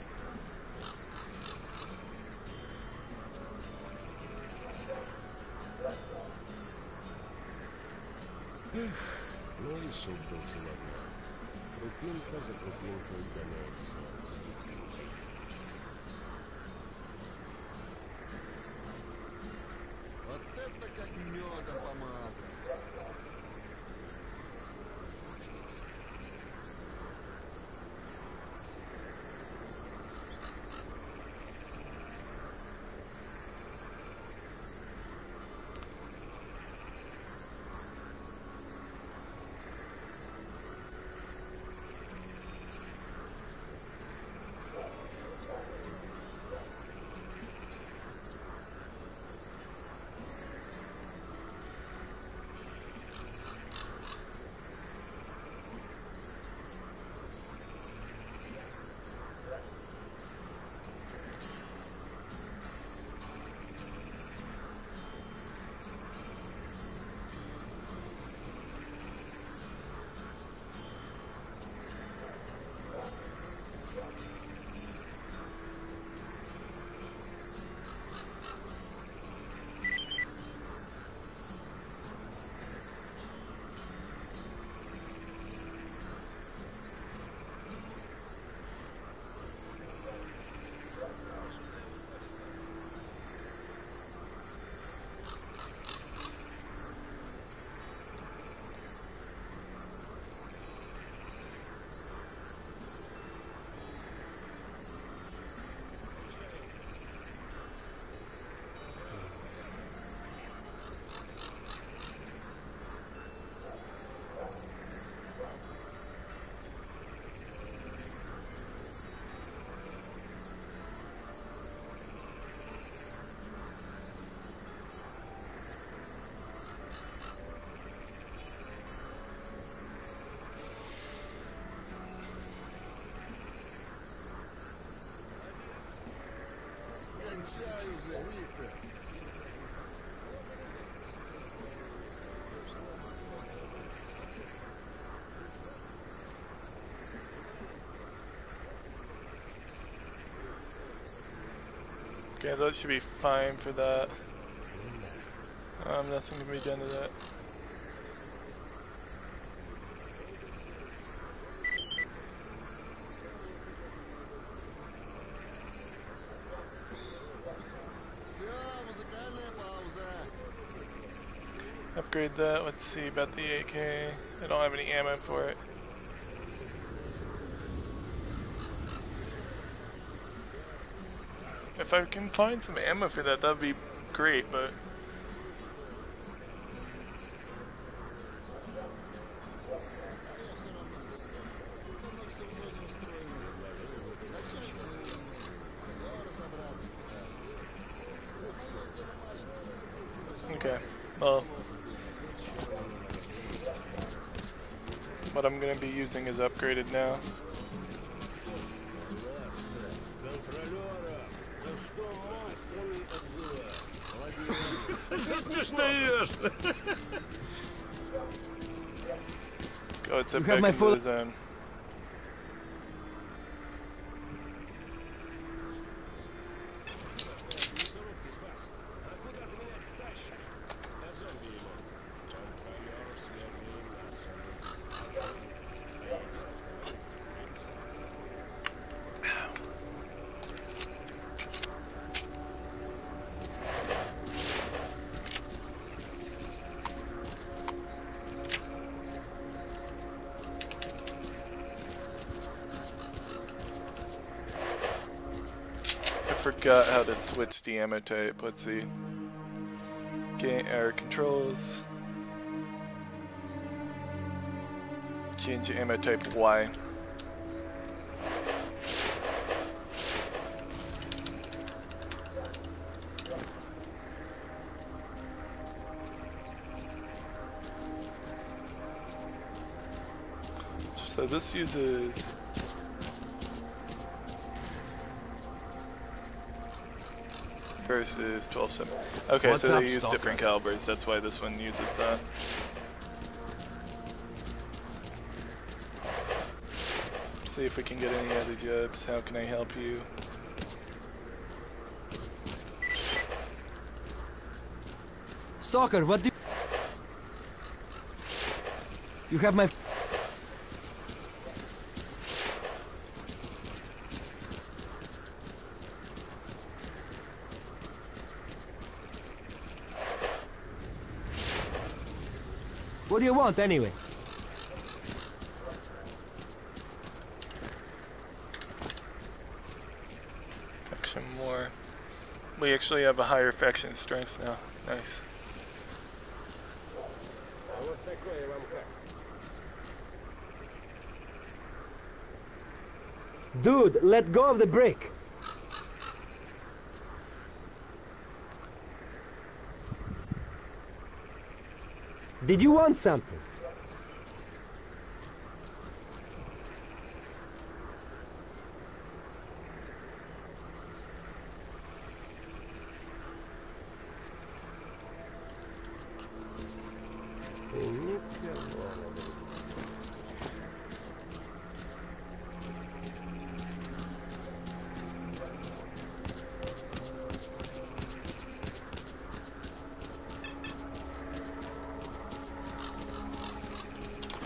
Ну и шутка сегодня. Крупинка за крупинкой гоняется. Вот это как медом помазано. Okay, that should be fine for that. Nothing can be done to that. Upgrade that. Let's see about the AK. I don't have any ammo for it. If I can find some ammo for that, that'd be great, but... Okay, well... what I'm gonna be using is upgraded now. Go, it's up back into the zone. Forgot how to switch the ammo type. Let's see. Gain air controls. Change ammo type Y. So this uses versus 12.7. Okay, so they use different calibers. That's why this one uses that. See if we can get any other jobs. How can I help you? Stalker, what do you have my... What do you want, anyway? Faction more. We actually have a higher faction strength now. Nice. Dude, let go of the brick. Did you want something?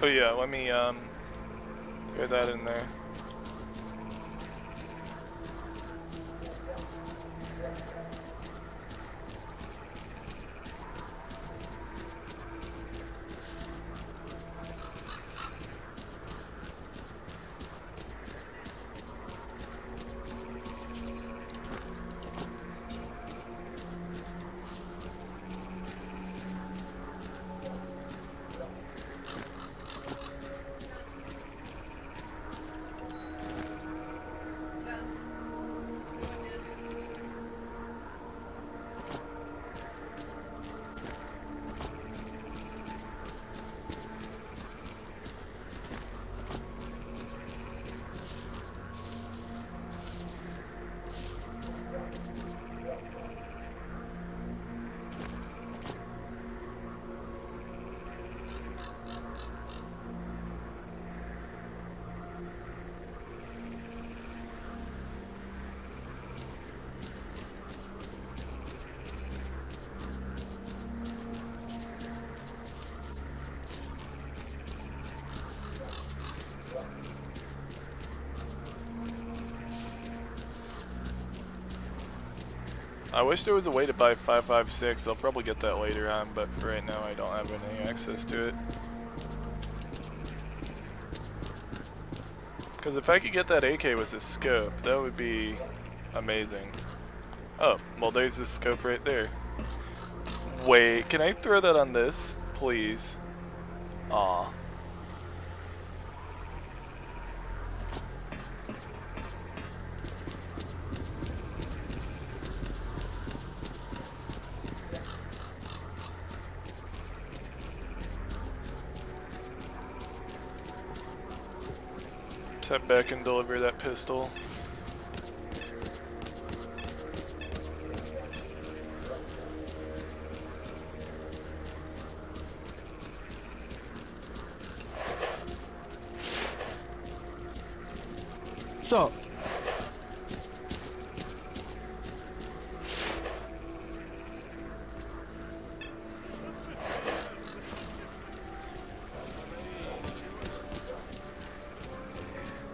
Oh yeah, let me throw that in there. I wish there was a way to buy 5.56. I'll probably get that later on, but for right now I don't have any access to it. Because if I could get that AK with a scope, that would be amazing. Oh, well there's the scope right there. Wait, can I throw that on this? Please. Aw. Step back and deliver that pistol. So,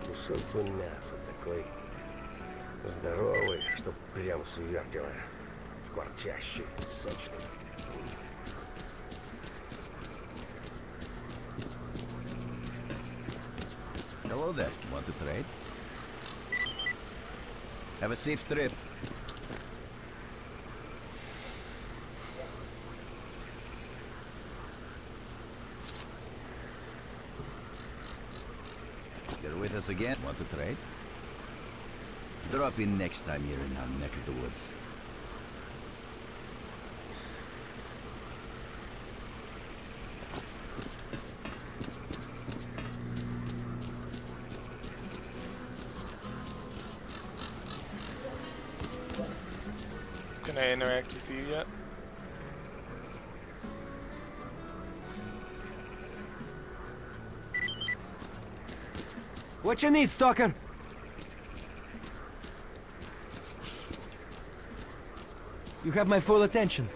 Кусок бы мяса такой здоровый, чтоб прям свертело, скворчащий, сочный. Hello there. Want to trade? Have a safe trip. You're with us again? Want to trade? Drop in next time you're in our neck of the woods. Can I interact with you yet? what you need, Stalker? You have my full attention.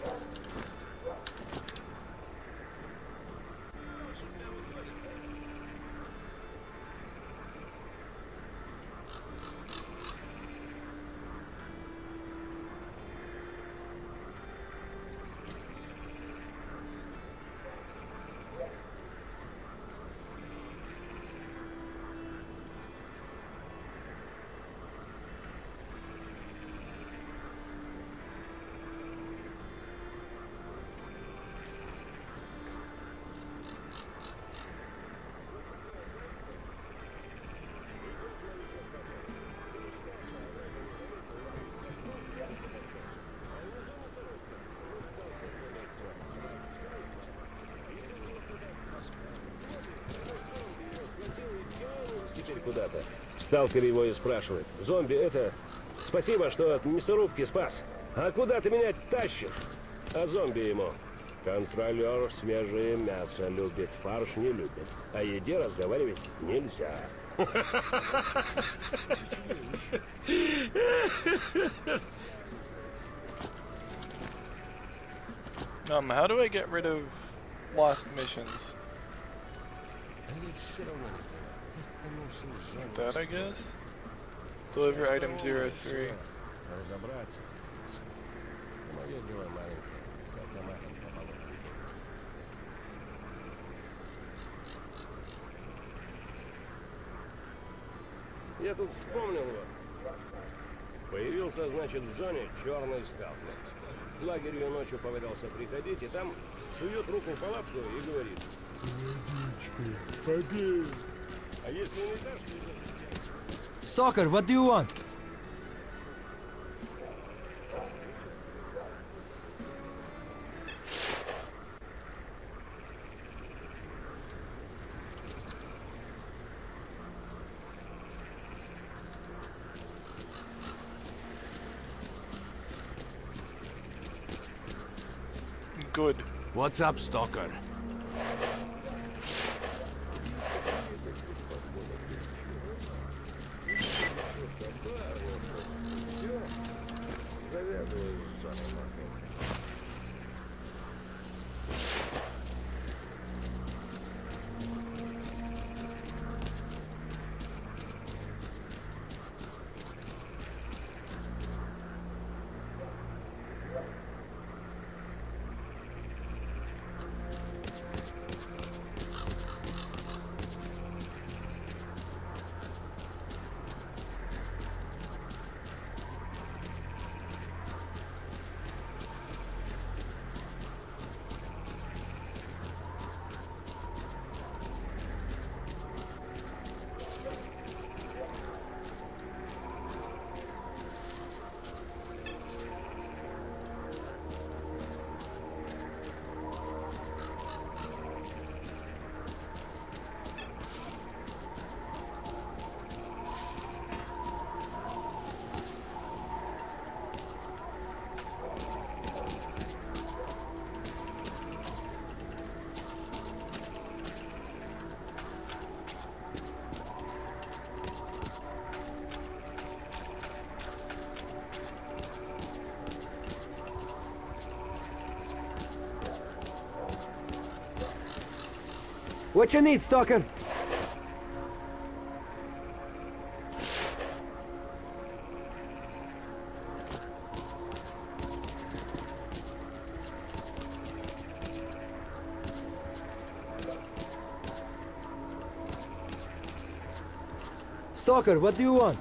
Теперь куда-то. Сталкер его и спрашивает. Зомби, это... Спасибо, что от мясорубки спас. А куда ты меня тащишь? А зомби ему. Контролер свежее мясо любит, фарш не любит. О еде разговаривать нельзя. How do I get rid of lost missions? Like that, I guess? Deliver item 03. Разобраться. Мое дело маленькое. С автоматом помогу. Я тут вспомнил его. Появился, значит, в зоне черный сталкер. В лагерь ее ночью повадался приходить, и там сует руку в палатку и говорит: побей! А если не дашь, то... Stalker, what do you want? Good. What's up, Stalker? What you need, Stalker? Stalker, what do you want?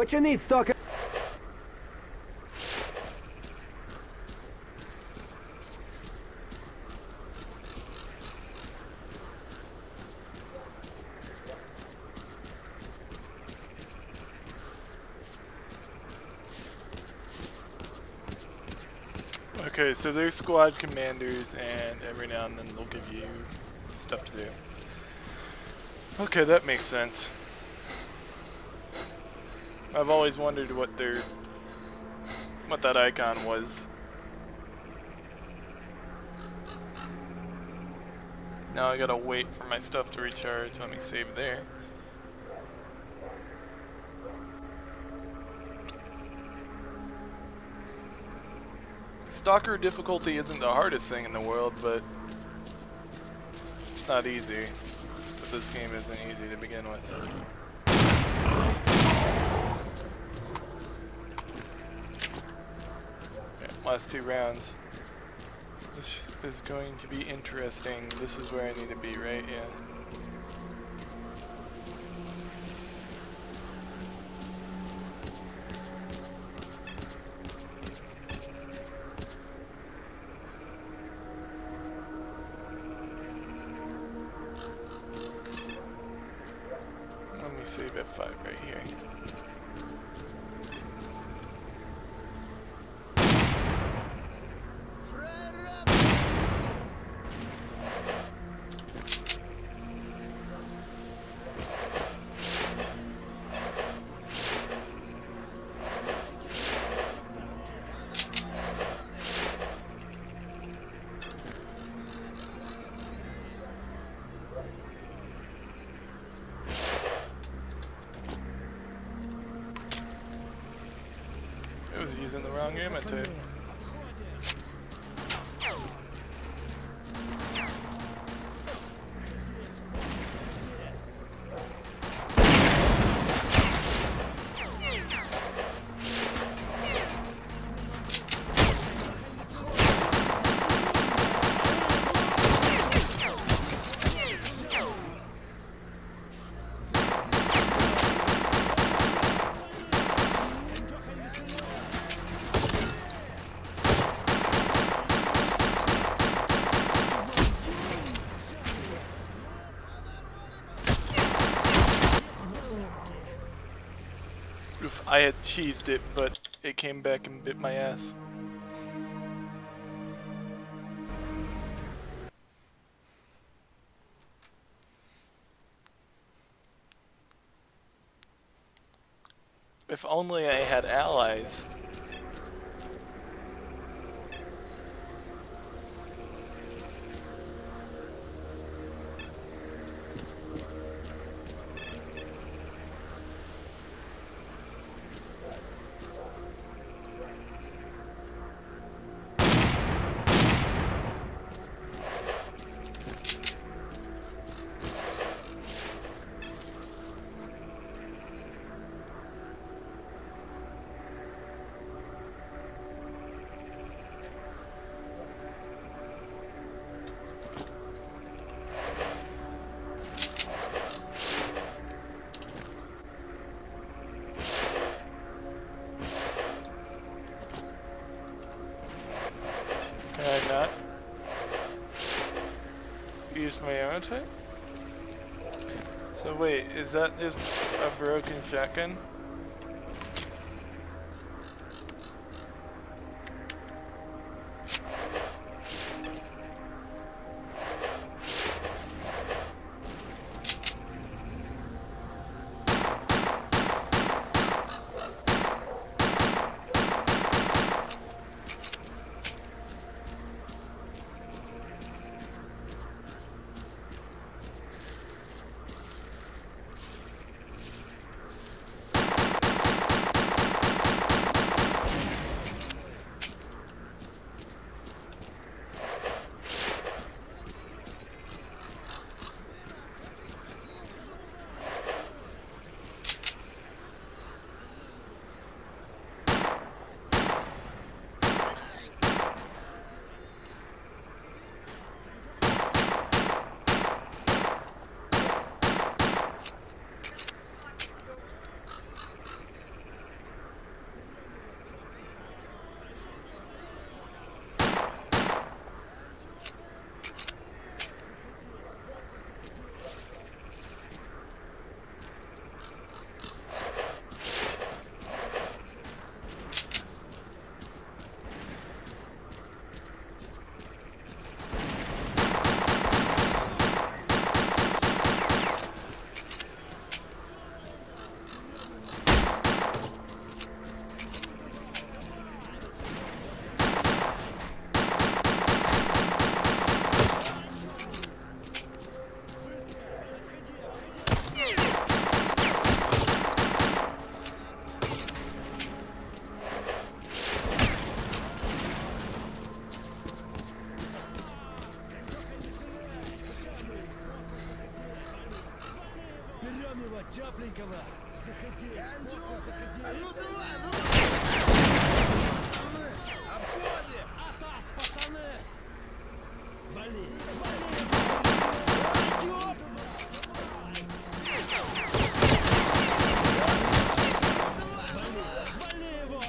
What you need, Stalker? Okay, so they're squad commanders, and every now and then they'll give you stuff to do. Okay, that makes sense. I've always wondered what that icon was. Now I gotta wait for my stuff to recharge. Let me save there. S.T.A.L.K.E.R difficulty isn't the hardest thing in the world, but it's not easy. But this game isn't easy to begin with. Okay, last 2 rounds. This is going to be interesting. This is where I need to be, right? Yeah. Let me save F5 right here. I was using the wrong ammo tape. I had cheesed it, but it came back and bit my ass. If only I had allies. Can I not use my ammo type? So wait, is that just a broken shotgun? Дремлего, тепленького. Заходи, сбоку заходи. А ну давай, ну! Пацаны, обходим! Атас, пацаны! Вали, вали! Идёт! Вали его!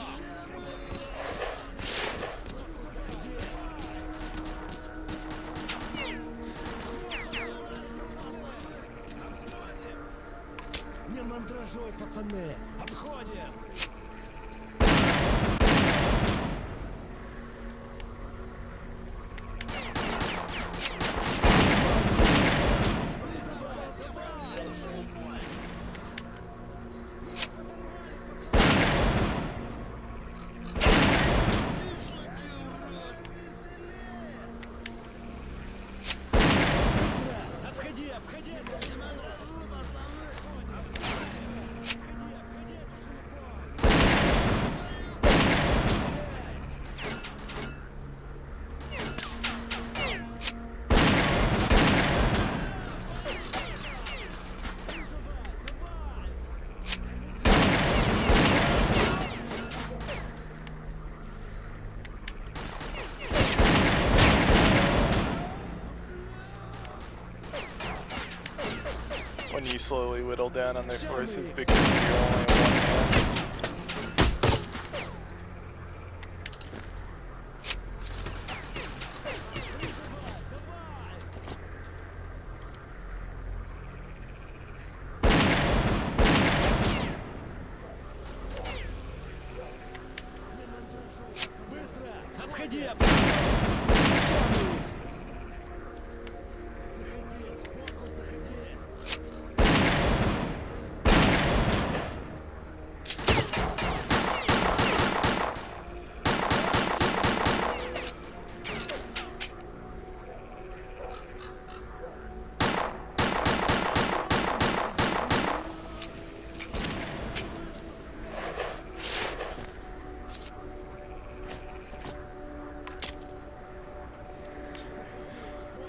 Не мандражуй, пацаны! Обходим! Обходи, обходи! When you slowly whittle down on their forces because you're only one man. Быстро! Обходи! Заходи, сбоку заходи!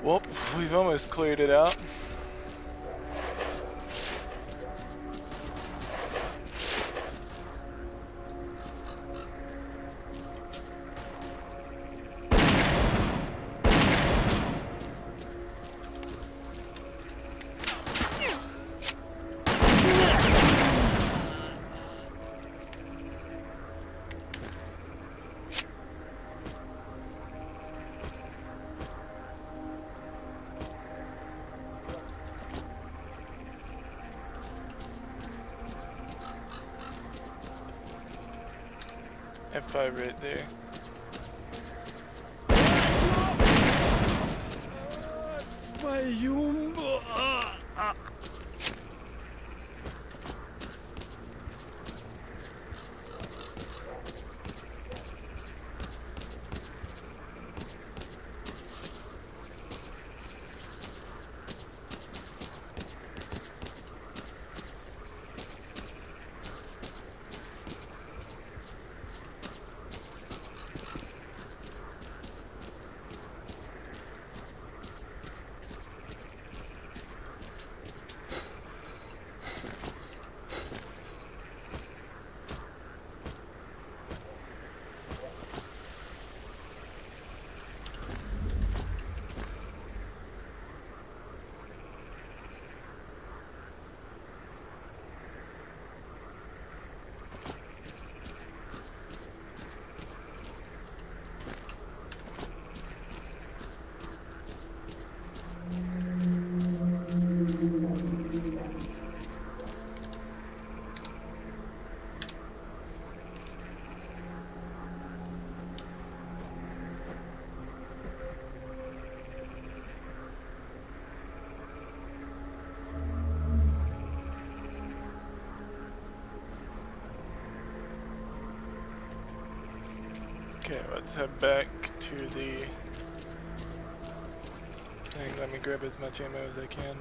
Well, we've almost cleared it out. F5 right there. Okay, let's head back to the thing. Let me grab as much ammo as I can.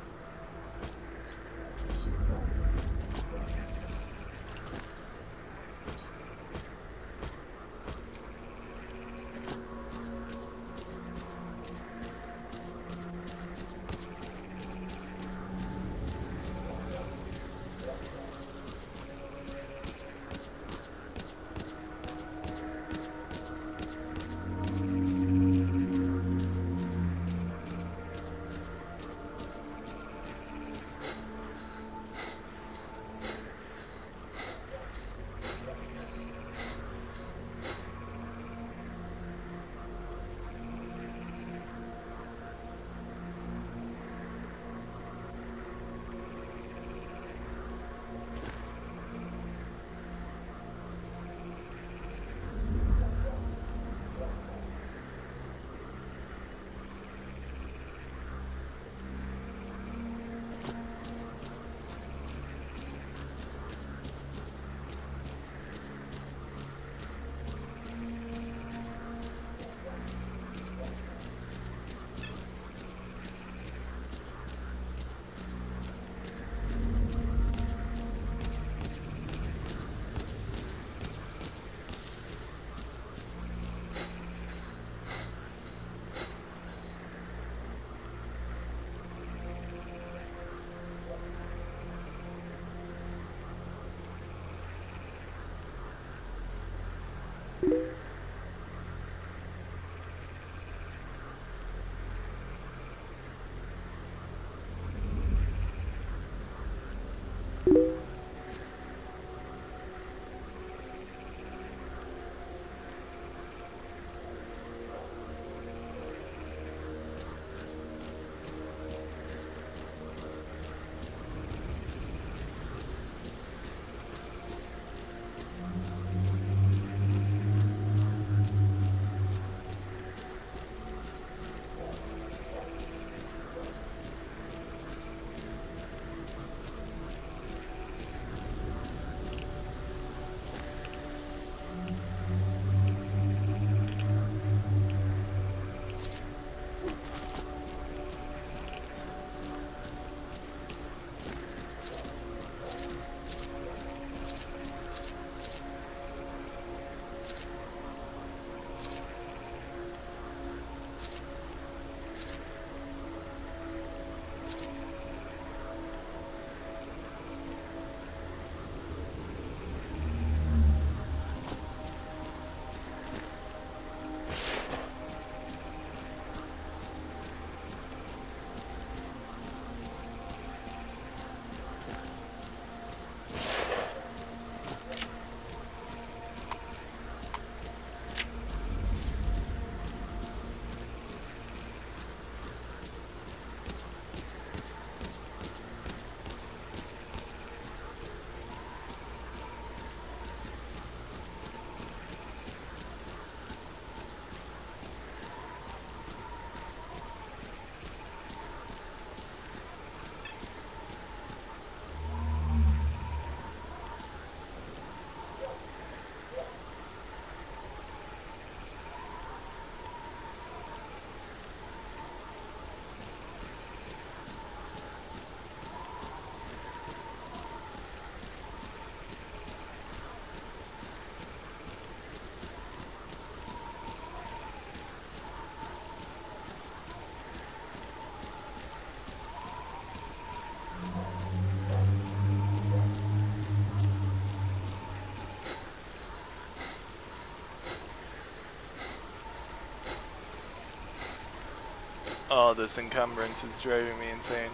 Oh, this encumbrance is driving me insane.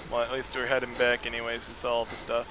Well, at least we're heading back anyways to solve the stuff.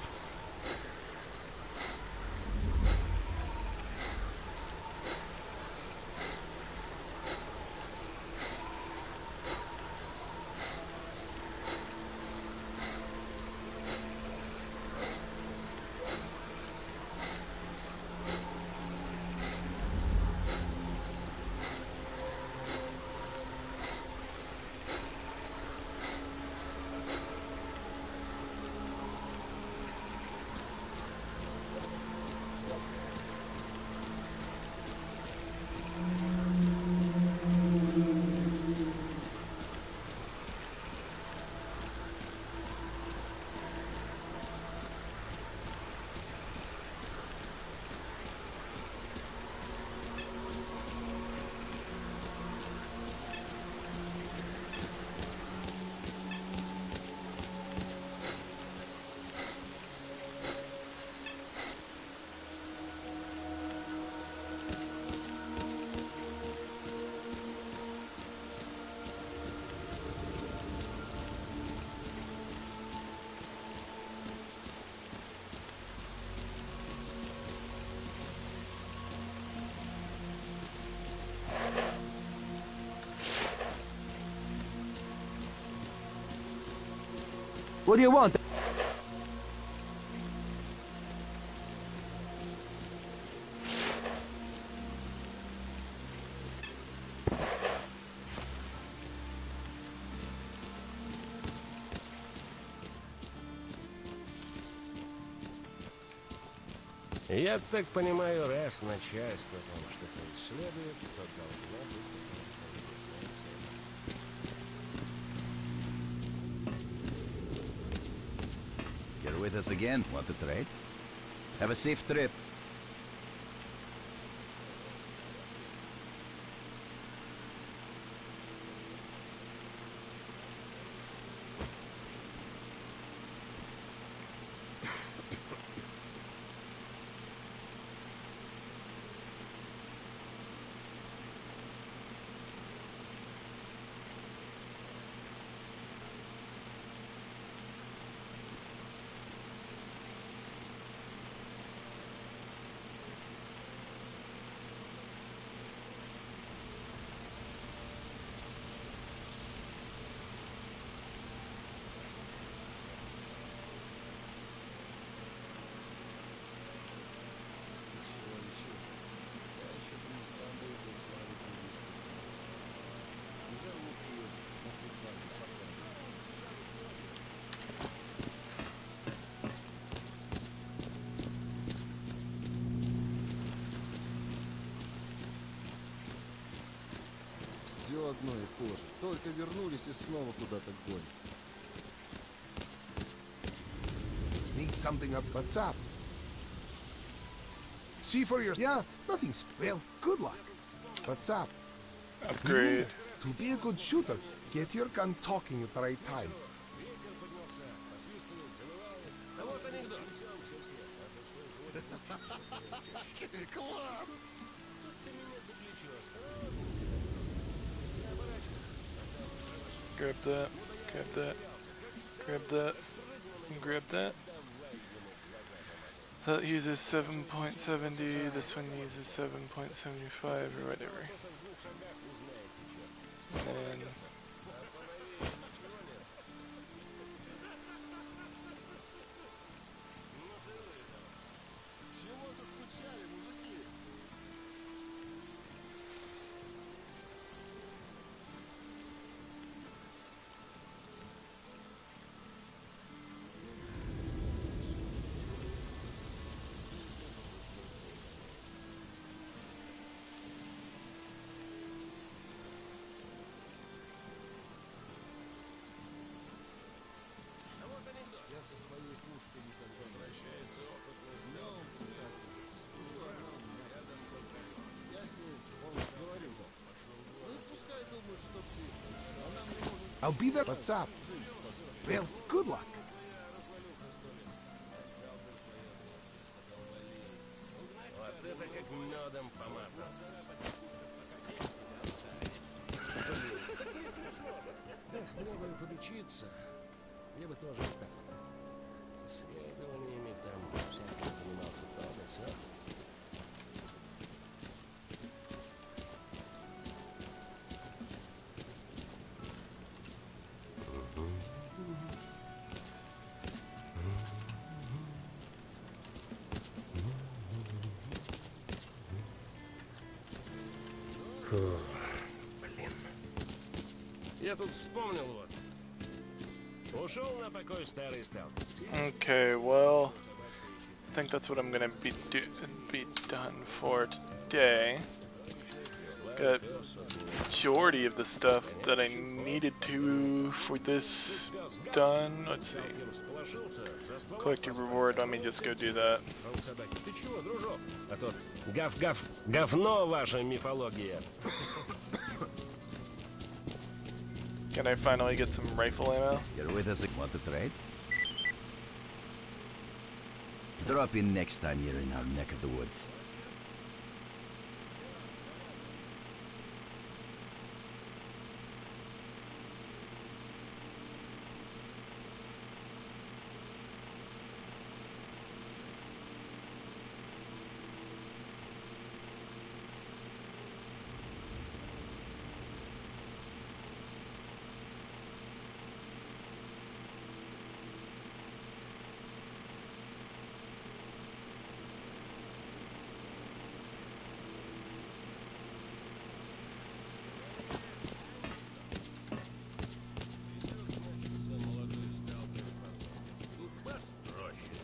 What do you want? Я так понимаю, раз начальство там что-то исследует, то должно быть какая-то цель. You're with us again. Want to trade? Have a safe trip. Все одно и то же. Только вернулись и снова куда-то гонят. Need something up. What's up? See for your... Yeah, nothing's... Well, good luck. What's up? Upgrade. Remember, to be a good shooter, get your gun talking at the right time. Класс! Grab that, grab that, grab that, and grab that. That uses 7.70, this one uses 7.75 or whatever. And I'll be there. What's up? Well, good luck. Вот это как медом помазал. Новое подучиться. Я бы тоже так. Исследованиями там всяким занимался, правда, все. Блин. Я тут вспомнил вот. Ушел на покой старый сталкер. Okay, well, I think that's what I'm gonna be done for today. Got majority of the stuff that I needed to for this done. Let's see. Collect your reward. Let me just go do that. Ты чего, дружок? А то гав-гав, говно ваша мифология. Can I finally get some rifle ammo? You're with us, want to trade? Drop in next time you're in our neck of the woods.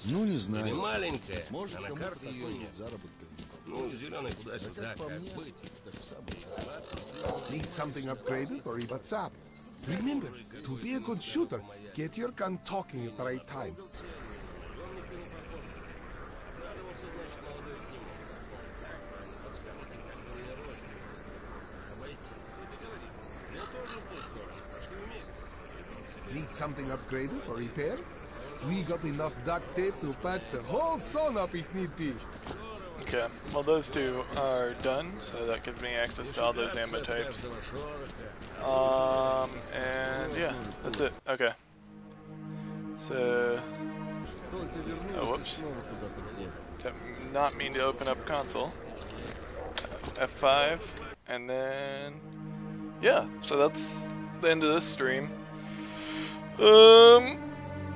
Ну, не знаю. Или маленькая, Может, а на кому-то карте ее такой нет. вот заработка. Ну, зеленый туда-сюда, Как по как мне, быть. так в самом Need something upgraded or what's up? Remember, to be a good shooter, get your gun talking at the right time. Need something upgraded or repaired? We got enough duct tape to patch the whole son up if need be. Okay, well those two are done, so that gives me access to all those ammo types. And yeah, that's it. Okay. So, Только oh, вернулся, whoops. снова куда-то ходит. Did not mean to open up console. F5, and then yeah. So that's the end of this stream.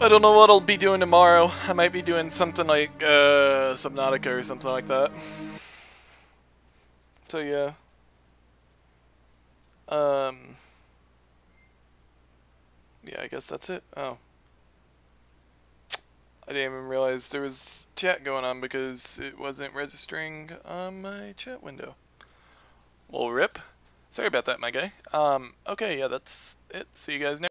I don't know what I'll be doing tomorrow. I might be doing something like Subnautica or something like that. So yeah. Yeah, I guess that's it. Oh. I didn't even realize there was chat going on because it wasn't registering on my chat window. Well, rip. Sorry about that, my guy. Okay, yeah, that's it. See you guys next.